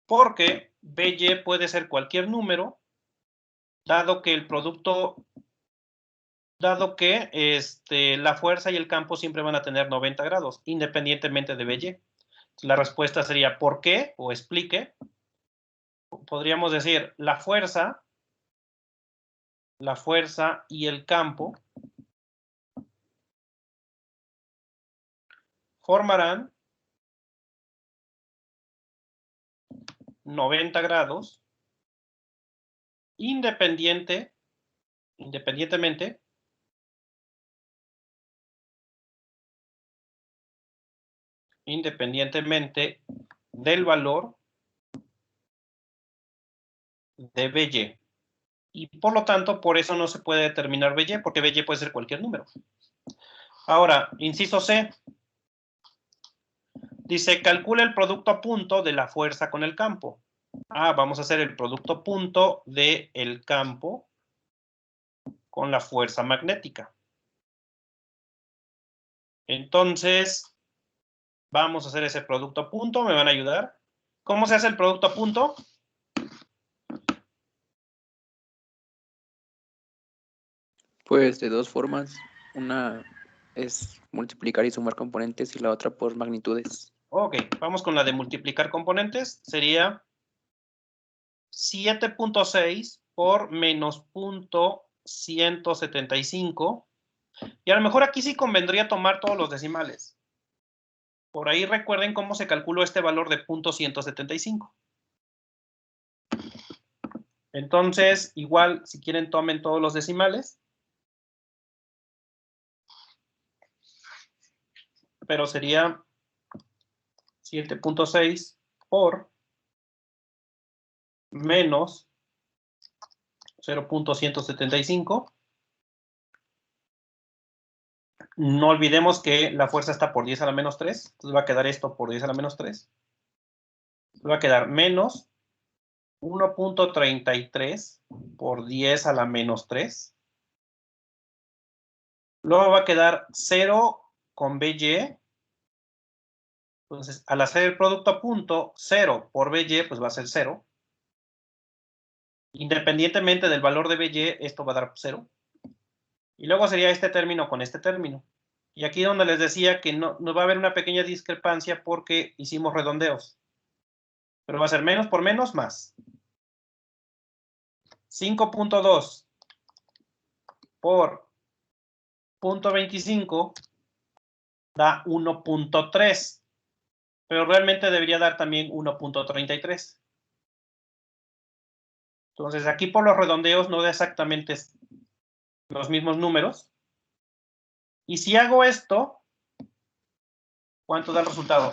Porque BY puede ser cualquier número, dado que el producto, dado que la fuerza y el campo siempre van a tener 90 grados, independientemente de BY. La respuesta sería ¿por qué? O explique. Podríamos decir la fuerza y el campo formarán 90 grados independientemente del valor de BY. Y por lo tanto, por eso no se puede determinar BY, porque BY puede ser cualquier número. Ahora, inciso C. Dice, calcula el producto a punto de la fuerza con el campo. Ah, vamos a hacer el producto punto del campo con la fuerza magnética. Entonces, vamos a hacer ese producto a punto. ¿Me van a ayudar? ¿Cómo se hace el producto a punto? Pues de dos formas. Una es multiplicar y sumar componentes y la otra por magnitudes. Ok, vamos con la de multiplicar componentes. Sería 7.6 por menos 0.175. Y a lo mejor aquí sí convendría tomar todos los decimales. Por ahí recuerden cómo se calculó este valor de 0.175. Entonces, igual, si quieren, tomen todos los decimales. Pero sería 7.6 por menos 0.175. No olvidemos que la fuerza está por 10 a la menos 3. Entonces va a quedar esto por 10 a la menos 3. Va a quedar menos 1.33 por 10 a la menos 3. Luego va a quedar 0 con BY. Entonces, al hacer el producto a punto, 0 por BY, pues va a ser 0. Independientemente del valor de BY, esto va a dar 0. Y luego sería este término con este término. Y aquí donde les decía que no va a haber una pequeña discrepancia porque hicimos redondeos. Pero va a ser menos por menos más. 5.2 por 0.25 da 1.3. Pero realmente debería dar también 1.33. Entonces aquí por los redondeos no da exactamente los mismos números. Y si hago esto, ¿cuánto da el resultado?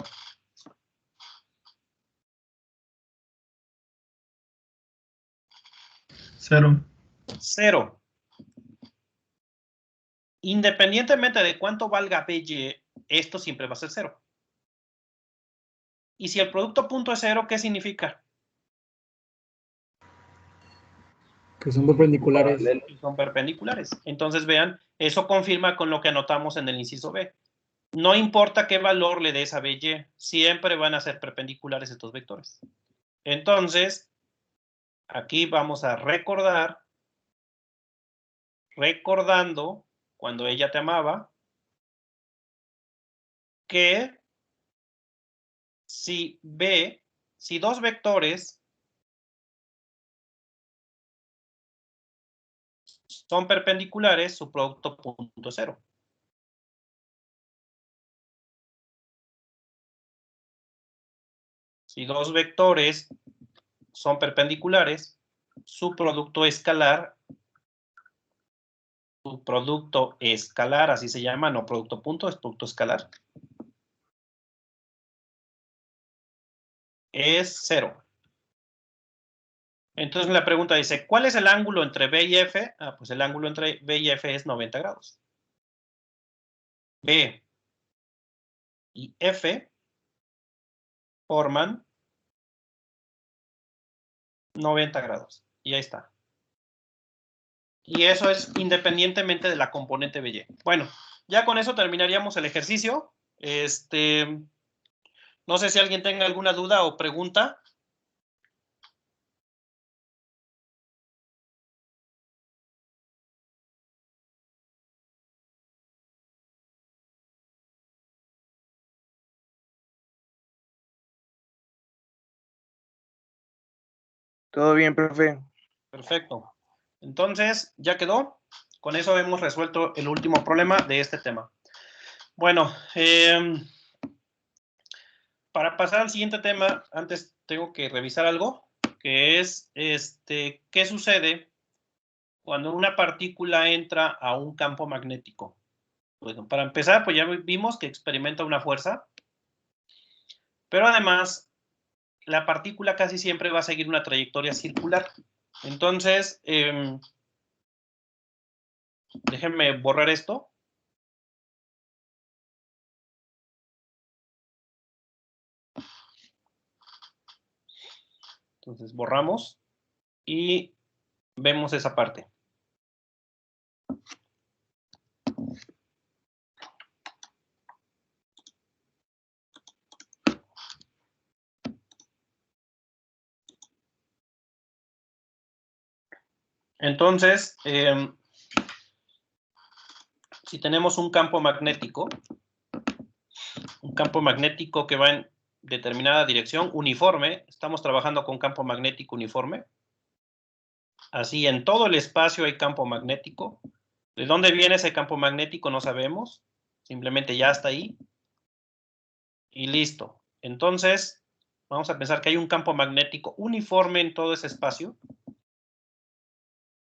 0. 0. Independientemente de cuánto valga BY, esto siempre va a ser 0. Y si el producto punto es 0, ¿qué significa? Que son perpendiculares. Paralelo. Son perpendiculares. Entonces, vean, eso confirma con lo que anotamos en el inciso B. No importa qué valor le des a BY, siempre van a ser perpendiculares estos vectores. Entonces, aquí vamos a recordando cuando ella te amaba, que si dos vectores son perpendiculares, su producto punto es 0. Si dos vectores son perpendiculares, su producto escalar, así se llama, no producto punto, es producto escalar, es 0. Entonces la pregunta dice, ¿cuál es el ángulo entre B y F? Pues el ángulo entre B y F es 90 grados. B y F forman 90 grados. Y ahí está. Y eso es independientemente de la componente BY. Bueno, ya con eso terminaríamos el ejercicio. No sé si alguien tenga alguna duda o pregunta. Todo bien, profe. Perfecto. Entonces, ya quedó. Con eso hemos resuelto el último problema de este tema. Bueno, para pasar al siguiente tema, antes tengo que revisar algo, que es ¿qué sucede cuando una partícula entra a un campo magnético? Bueno, para empezar, pues ya vimos que experimenta una fuerza, pero además la partícula casi siempre va a seguir una trayectoria circular. Entonces, déjenme borrar esto. Entonces, borramos y vemos esa parte. Entonces, si tenemos un campo magnético que va en determinada dirección, uniforme, estamos trabajando con campo magnético uniforme. Así, en todo el espacio hay campo magnético. ¿De dónde viene ese campo magnético? No sabemos. Simplemente ya está ahí. Y listo. Entonces, vamos a pensar que hay un campo magnético uniforme en todo ese espacio.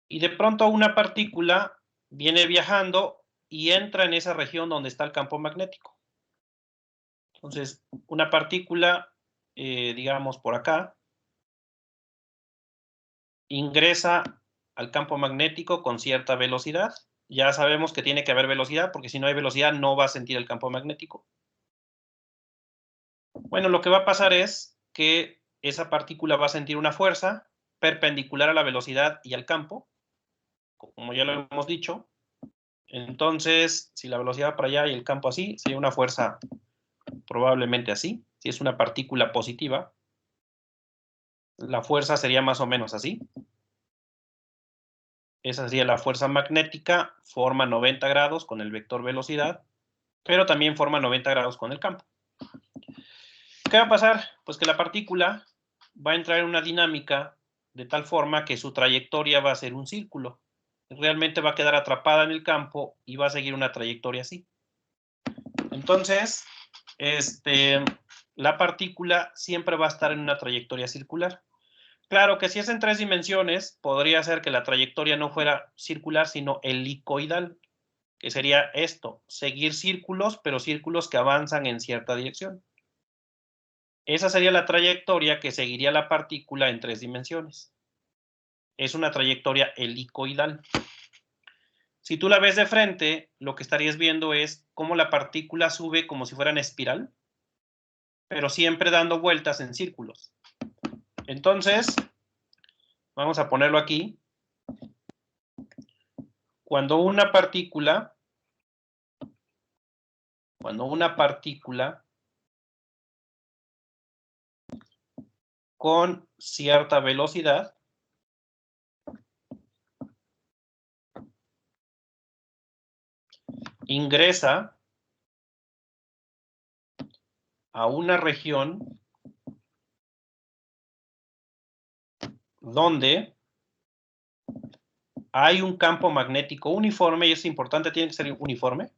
Y de pronto una partícula viene viajando y entra en esa región donde está el campo magnético. Entonces, una partícula, digamos por acá, ingresa al campo magnético con cierta velocidad. Ya sabemos que tiene que haber velocidad, porque si no hay velocidad no va a sentir el campo magnético. Bueno, lo que va a pasar es que esa partícula va a sentir una fuerza perpendicular a la velocidad y al campo, como ya lo hemos dicho. Entonces, si la velocidad va para allá y el campo así, sería una fuerza probablemente así. Si es una partícula positiva, la fuerza sería más o menos así. Esa sería la fuerza magnética, forma 90 grados con el vector velocidad, pero también forma 90 grados con el campo. ¿Qué va a pasar? Pues que la partícula va a entrar en una dinámica de tal forma que su trayectoria va a ser un círculo. Realmente va a quedar atrapada en el campo y va a seguir una trayectoria así. Entonces, la partícula siempre va a estar en una trayectoria circular. Claro que si es en 3 dimensiones, podría ser que la trayectoria no fuera circular, sino helicoidal, que sería esto, seguir círculos, pero círculos que avanzan en cierta dirección. Esa sería la trayectoria que seguiría la partícula en 3 dimensiones. Es una trayectoria helicoidal. Si tú la ves de frente, lo que estarías viendo es cómo la partícula sube como si fuera en espiral, pero siempre dando vueltas en círculos. Entonces, vamos a ponerlo aquí. Cuando una partícula con cierta velocidad ingresa a una región donde hay un campo magnético uniforme, y es importante, tiene que ser uniforme.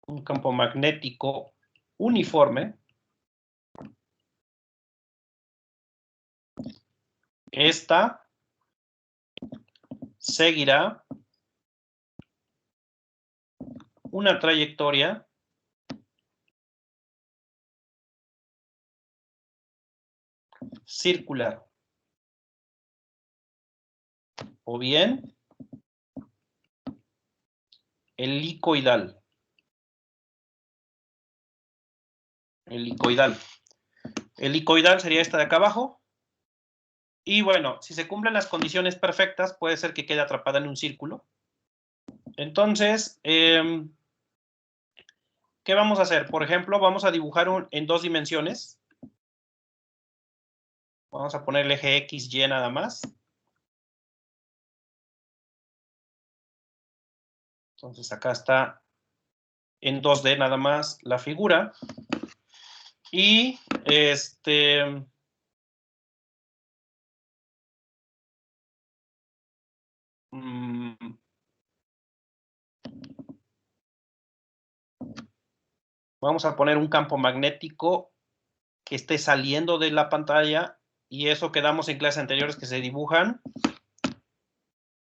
Un campo magnético uniforme. Esta seguirá una trayectoria circular. O bien helicoidal. Helicoidal. Helicoidal sería esta de acá abajo. Y bueno, si se cumplen las condiciones perfectas, puede ser que quede atrapada en un círculo. Entonces, ¿qué vamos a hacer? Por ejemplo, vamos a dibujar en 2 dimensiones. Vamos a poner el eje X, Y nada más. Entonces acá está en 2D nada más la figura. Y vamos a poner un campo magnético que esté saliendo de la pantalla, y eso quedamos en clases anteriores que se dibujan.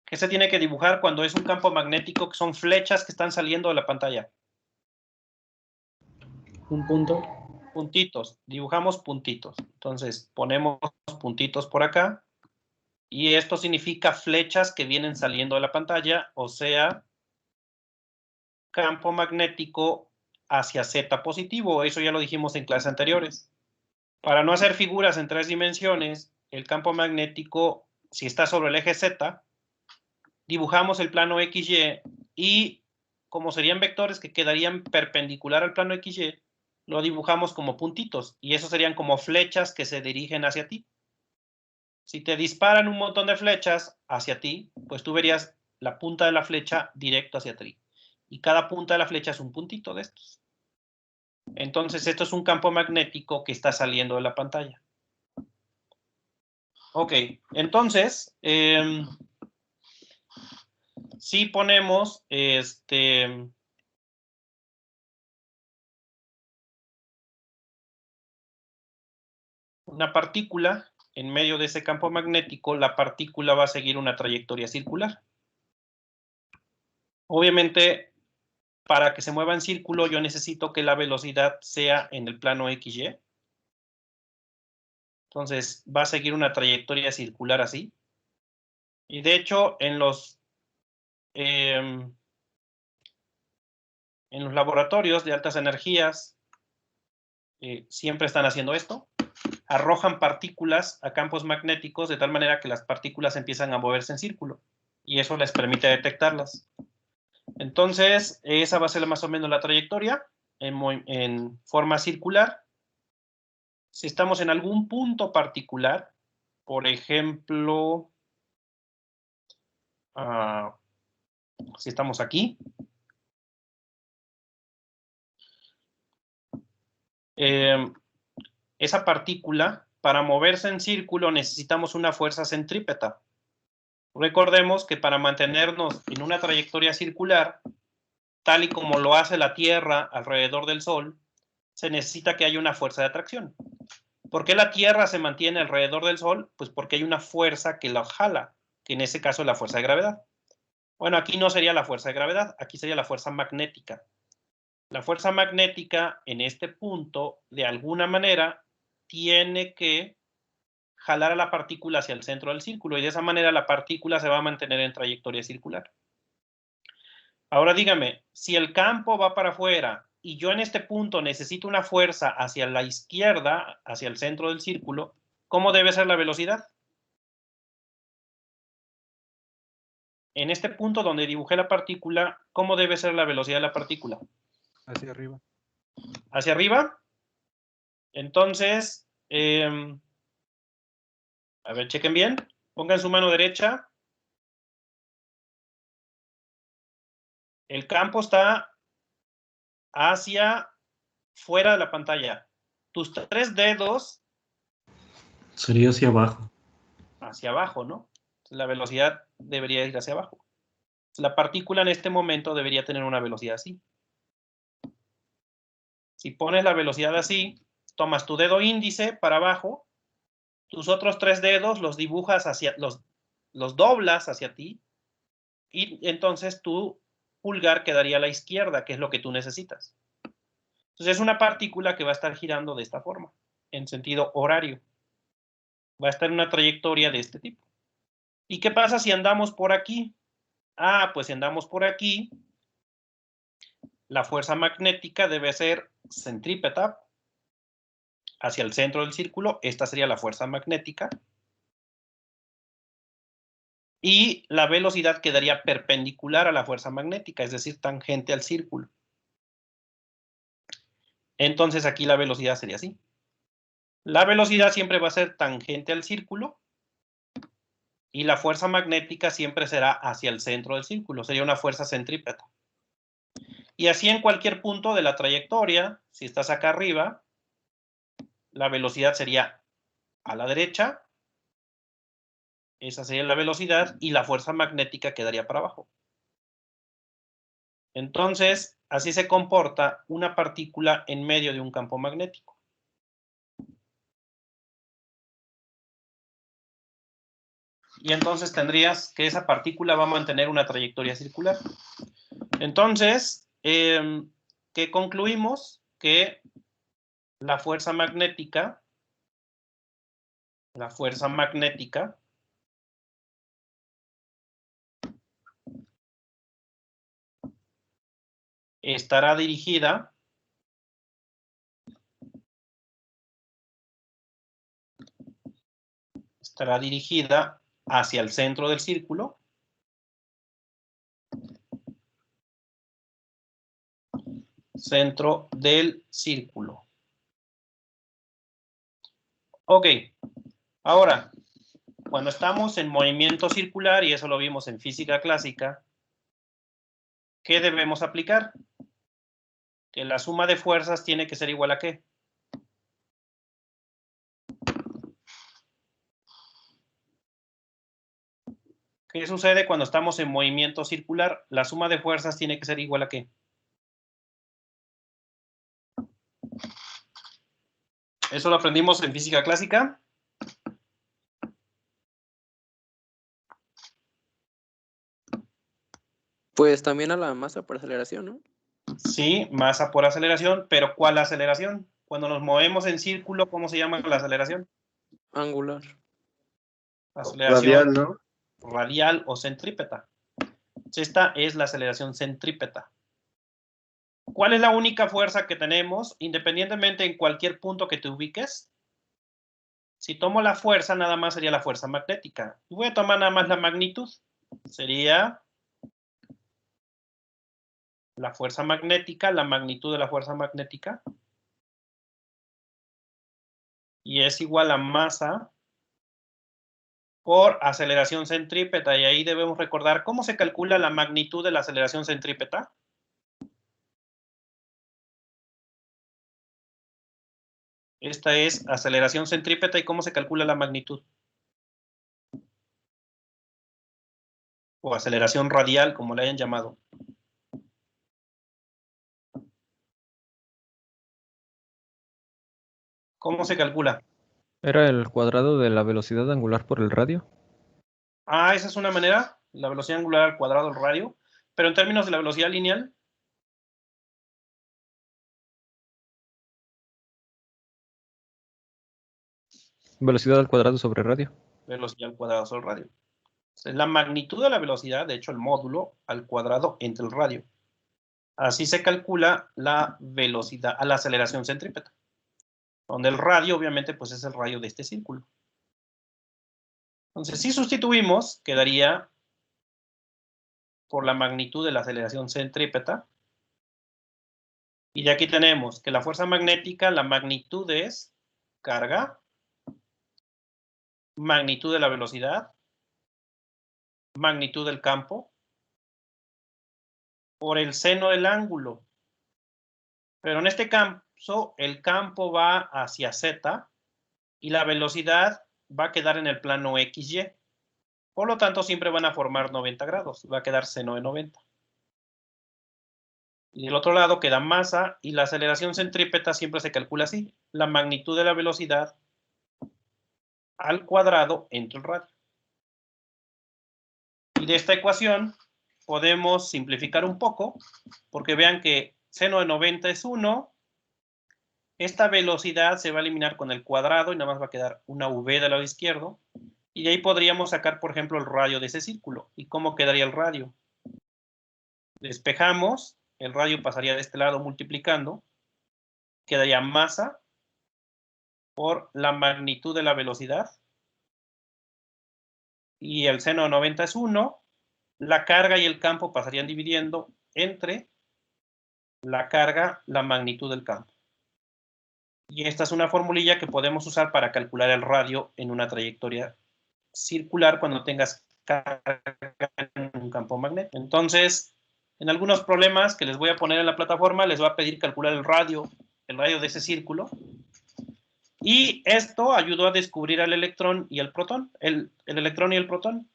¿Qué se tiene que dibujar cuando es un campo magnético que son flechas que están saliendo de la pantalla? Un punto. Puntitos, dibujamos puntitos. Entonces ponemos puntitos por acá, y esto significa flechas que vienen saliendo de la pantalla, o sea, campo magnético hacia Z positivo. Eso ya lo dijimos en clases anteriores. Para no hacer figuras en 3 dimensiones, el campo magnético, si está sobre el eje Z, dibujamos el plano XY, y como serían vectores que quedarían perpendicular al plano XY, lo dibujamos como puntitos, y esos serían como flechas que se dirigen hacia ti. Si te disparan un montón de flechas hacia ti, pues tú verías la punta de la flecha directo hacia ti. Y cada punta de la flecha es un puntito de estos. Entonces, esto es un campo magnético que está saliendo de la pantalla. Ok, entonces, si ponemos una partícula en medio de ese campo magnético, la partícula va a seguir una trayectoria circular. Obviamente, para que se mueva en círculo, yo necesito que la velocidad sea en el plano XY. Entonces, va a seguir una trayectoria circular así. Y de hecho, en los laboratorios de altas energías, siempre están haciendo esto. Arrojan partículas a campos magnéticos de tal manera que las partículas empiezan a moverse en círculo. Y eso les permite detectarlas. Entonces, esa va a ser más o menos la trayectoria en forma circular. Si estamos en algún punto particular, por ejemplo, si estamos aquí, esa partícula, para moverse en círculo, necesitamos una fuerza centrípeta. Recordemos que para mantenernos en una trayectoria circular, tal y como lo hace la Tierra alrededor del Sol, se necesita que haya una fuerza de atracción. ¿Por qué la Tierra se mantiene alrededor del Sol? Pues porque hay una fuerza que la jala, que en ese caso es la fuerza de gravedad. Bueno, aquí no sería la fuerza de gravedad, aquí sería la fuerza magnética. La fuerza magnética en este punto, de alguna manera, tiene que jalar a la partícula hacia el centro del círculo y de esa manera la partícula se va a mantener en trayectoria circular. Ahora dígame, si el campo va para afuera y yo en este punto necesito una fuerza hacia la izquierda, hacia el centro del círculo, ¿cómo debe ser la velocidad? En este punto donde dibujé la partícula, ¿cómo debe ser la velocidad de la partícula? Hacia arriba. ¿Hacia arriba? Entonces, a ver, chequen bien. Pongan su mano derecha. El campo está hacia fuera de la pantalla. Tus 3 dedos Sería hacia abajo. hacia abajo, ¿no? La velocidad debería ir hacia abajo. La partícula en este momento debería tener una velocidad así. Si pones la velocidad así, tomas tu dedo índice para abajo, tus otros 3 dedos los dibujas hacia, los doblas hacia ti, y entonces tu pulgar quedaría a la izquierda, que es lo que tú necesitas. Entonces es una partícula que va a estar girando de esta forma, en sentido horario. Va a estar en una trayectoria de este tipo. ¿Y qué pasa si andamos por aquí? Pues si andamos por aquí, la fuerza magnética debe ser centrípeta hacia el centro del círculo. Esta sería la fuerza magnética. Y la velocidad quedaría perpendicular a la fuerza magnética, es decir, tangente al círculo. Entonces aquí la velocidad sería así. La velocidad siempre va a ser tangente al círculo y la fuerza magnética siempre será hacia el centro del círculo. Sería una fuerza centrípeta. Y así en cualquier punto de la trayectoria, si estás acá arriba, la velocidad sería a la derecha. Esa sería la velocidad y la fuerza magnética quedaría para abajo. Entonces, así se comporta una partícula en medio de un campo magnético. Y entonces tendrías que esa partícula va a mantener una trayectoria circular. Entonces, ¿qué concluimos? Que la fuerza magnética estará dirigida hacia el centro del círculo. Centro del círculo. Ok. Ahora, cuando estamos en movimiento circular, y eso lo vimos en física clásica, ¿qué debemos aplicar? Que la suma de fuerzas tiene que ser igual a ¿qué? ¿Qué sucede cuando estamos en movimiento circular? La suma de fuerzas tiene que ser igual a ¿qué? Eso lo aprendimos en física clásica. Pues también a la masa por aceleración, ¿no? Sí, masa por aceleración, pero ¿cuál aceleración? Cuando nos movemos en círculo, ¿cómo se llama la aceleración? Angular. Aceleración Radial, ¿no? radial o centrípeta. Esta es la aceleración centrípeta. ¿Cuál es la única fuerza que tenemos, independientemente en cualquier punto que te ubiques? Si tomo la fuerza, nada más sería la fuerza magnética. Y voy a tomar nada más la magnitud. Sería la fuerza magnética, la magnitud de la fuerza magnética. Y es igual a masa por aceleración centrípeta. Y ahí debemos recordar cómo se calcula la magnitud de la aceleración centrípeta. Esta es aceleración centrípeta. ¿Y cómo se calcula la magnitud? O aceleración radial, como le hayan llamado. ¿Cómo se calcula? ¿Era el cuadrado de la velocidad angular por el radio? Ah, esa es una manera, la velocidad angular al cuadrado del radio. Pero en términos de la velocidad lineal, Velocidad al cuadrado sobre radio. velocidad al cuadrado sobre el radio. Es la magnitud de la velocidad, de hecho el módulo al cuadrado entre el radio. Así se calcula la velocidad a la aceleración centrípeta. Donde el radio, obviamente, pues es el radio de este círculo. Entonces, si sustituimos, quedaría por la magnitud de la aceleración centrípeta. Y de aquí tenemos que la fuerza magnética, la magnitud es carga, magnitud de la velocidad, magnitud del campo, por el seno del ángulo. Pero en este caso, el campo va hacia Z y la velocidad va a quedar en el plano XY. Por lo tanto, siempre van a formar 90 grados. Va a quedar seno de 90. Y del otro lado queda masa y la aceleración centrípeta siempre se calcula así. La magnitud de la velocidad al cuadrado entre el radio. Y de esta ecuación podemos simplificar un poco, porque vean que seno de 90 es 1. Esta velocidad se va a eliminar con el cuadrado y nada más va a quedar una v del lado izquierdo. Y de ahí podríamos sacar, por ejemplo, el radio de ese círculo. ¿Y cómo quedaría el radio? Despejamos, el radio pasaría de este lado multiplicando. Quedaría masa por la magnitud de la velocidad. Y el seno de 90 es 1. La carga y el campo pasarían dividiendo entre la carga, la magnitud del campo. Y esta es una formulilla que podemos usar para calcular el radio en una trayectoria circular cuando tengas carga en un campo magnético. Entonces, en algunos problemas que les voy a poner en la plataforma, les voy a pedir calcular el radio de ese círculo. Y esto ayudó a descubrir al electrón y el protón, el electrón y el protón.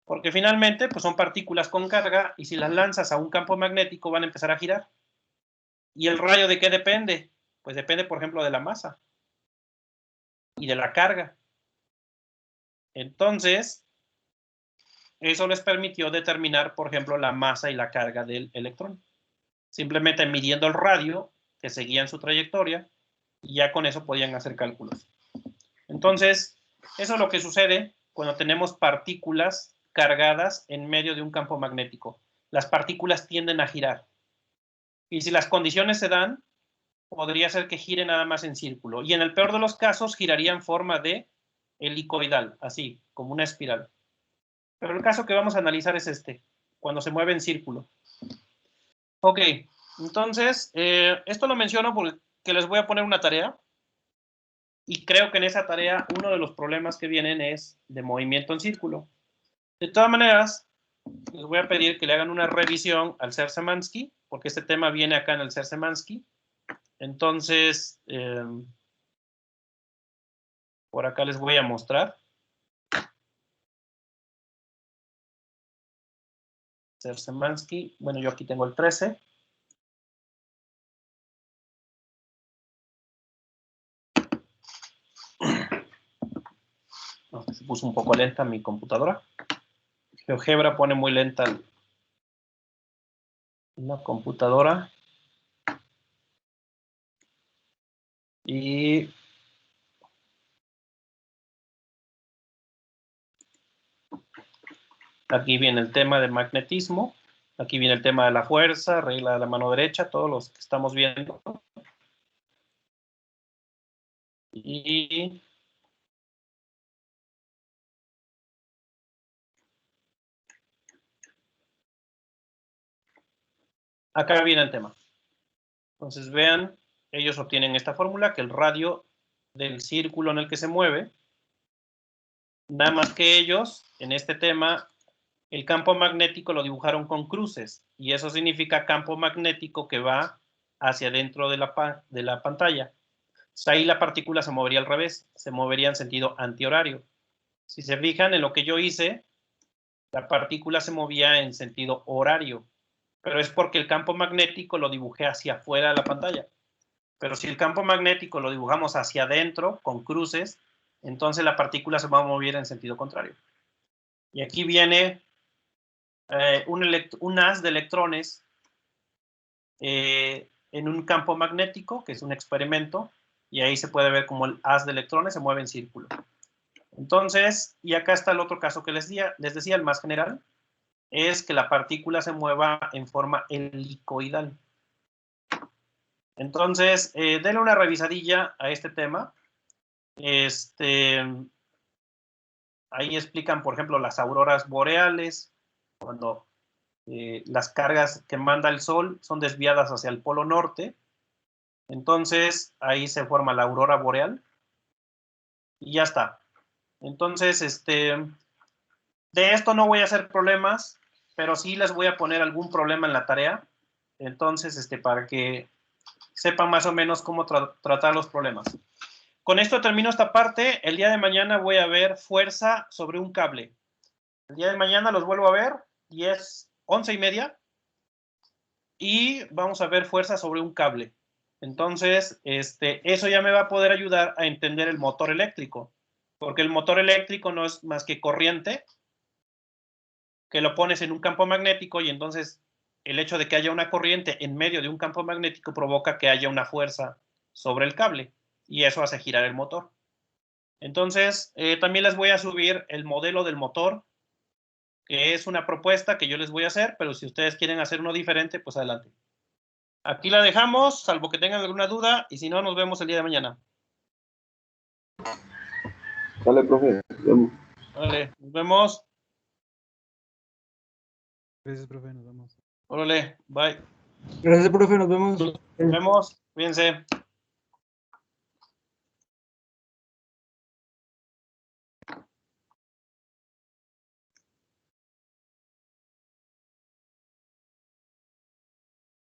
Porque finalmente pues son partículas con carga y si las lanzas a un campo magnético van a empezar a girar. ¿Y el radio de qué depende? Pues depende, por ejemplo, de la masa y de la carga. Entonces, eso les permitió determinar, por ejemplo, la masa y la carga del electrón. Simplemente midiendo el radio que seguía en su trayectoria y ya con eso podían hacer cálculos. Entonces, eso es lo que sucede cuando tenemos partículas cargadas en medio de un campo magnético. Las partículas tienden a girar. Y si las condiciones se dan, podría ser que gire nada más en círculo. Y en el peor de los casos, giraría en forma de helicoidal, así, como una espiral. Pero el caso que vamos a analizar es este, cuando se mueve en círculo. Ok, entonces, esto lo menciono porque les voy a poner una tarea. Y creo que en esa tarea uno de los problemas que vienen es de movimiento en círculo. De todas maneras, les voy a pedir que le hagan una revisión al Szymanski, porque este tema viene acá en el Szymanski. Entonces, por acá les voy a mostrar. Szymanski, bueno, yo aquí tengo el 13. No, se puso un poco lenta mi computadora. GeoGebra pone muy lenta la computadora. Y aquí viene el tema de magnetismo. Aquí viene el tema de la fuerza, regla de la mano derecha, todos los que estamos viendo. Y acá viene el tema. Entonces vean, ellos obtienen esta fórmula, que el radio del círculo en el que se mueve, nada más que ellos, en este tema, el campo magnético lo dibujaron con cruces, y eso significa campo magnético que va hacia adentro de la pantalla. Entonces, ahí la partícula se movería al revés, se movería en sentido antihorario. Si se fijan en lo que yo hice, la partícula se movía en sentido horario, pero es porque el campo magnético lo dibujé hacia afuera de la pantalla. Pero si el campo magnético lo dibujamos hacia adentro, con cruces, entonces la partícula se va a mover en sentido contrario. Y aquí viene un haz de electrones en un campo magnético, que es un experimento, y ahí se puede ver cómo el haz de electrones se mueve en círculo. Entonces, y acá está el otro caso que les decía, el más general, es que la partícula se mueva en forma helicoidal. Entonces, denle una revisadilla a este tema. Ahí explican, por ejemplo, las auroras boreales, cuando las cargas que manda el sol son desviadas hacia el polo norte. Entonces, ahí se forma la aurora boreal. Y ya está. Entonces, de esto no voy a hacer problemas, pero sí les voy a poner algún problema en la tarea. Entonces, para que sepan más o menos cómo tratar los problemas. Con esto termino esta parte. El día de mañana voy a ver fuerza sobre un cable. El día de mañana los vuelvo a ver, 11:30. Y vamos a ver fuerza sobre un cable. Entonces, eso ya me va a poder ayudar a entender el motor eléctrico. Porque el motor eléctrico no es más que corriente, que lo pones en un campo magnético, y entonces el hecho de que haya una corriente en medio de un campo magnético provoca que haya una fuerza sobre el cable, y eso hace girar el motor. Entonces, también les voy a subir el modelo del motor, que es una propuesta que yo les voy a hacer, pero si ustedes quieren hacer uno diferente, pues adelante. Aquí la dejamos, salvo que tengan alguna duda, y si no, nos vemos el día de mañana. Sale, profe. Nos vemos. Vale, nos vemos. Gracias, profe, nos vemos. Órale, bye. Gracias, profe, nos vemos. Nos vemos, cuídense.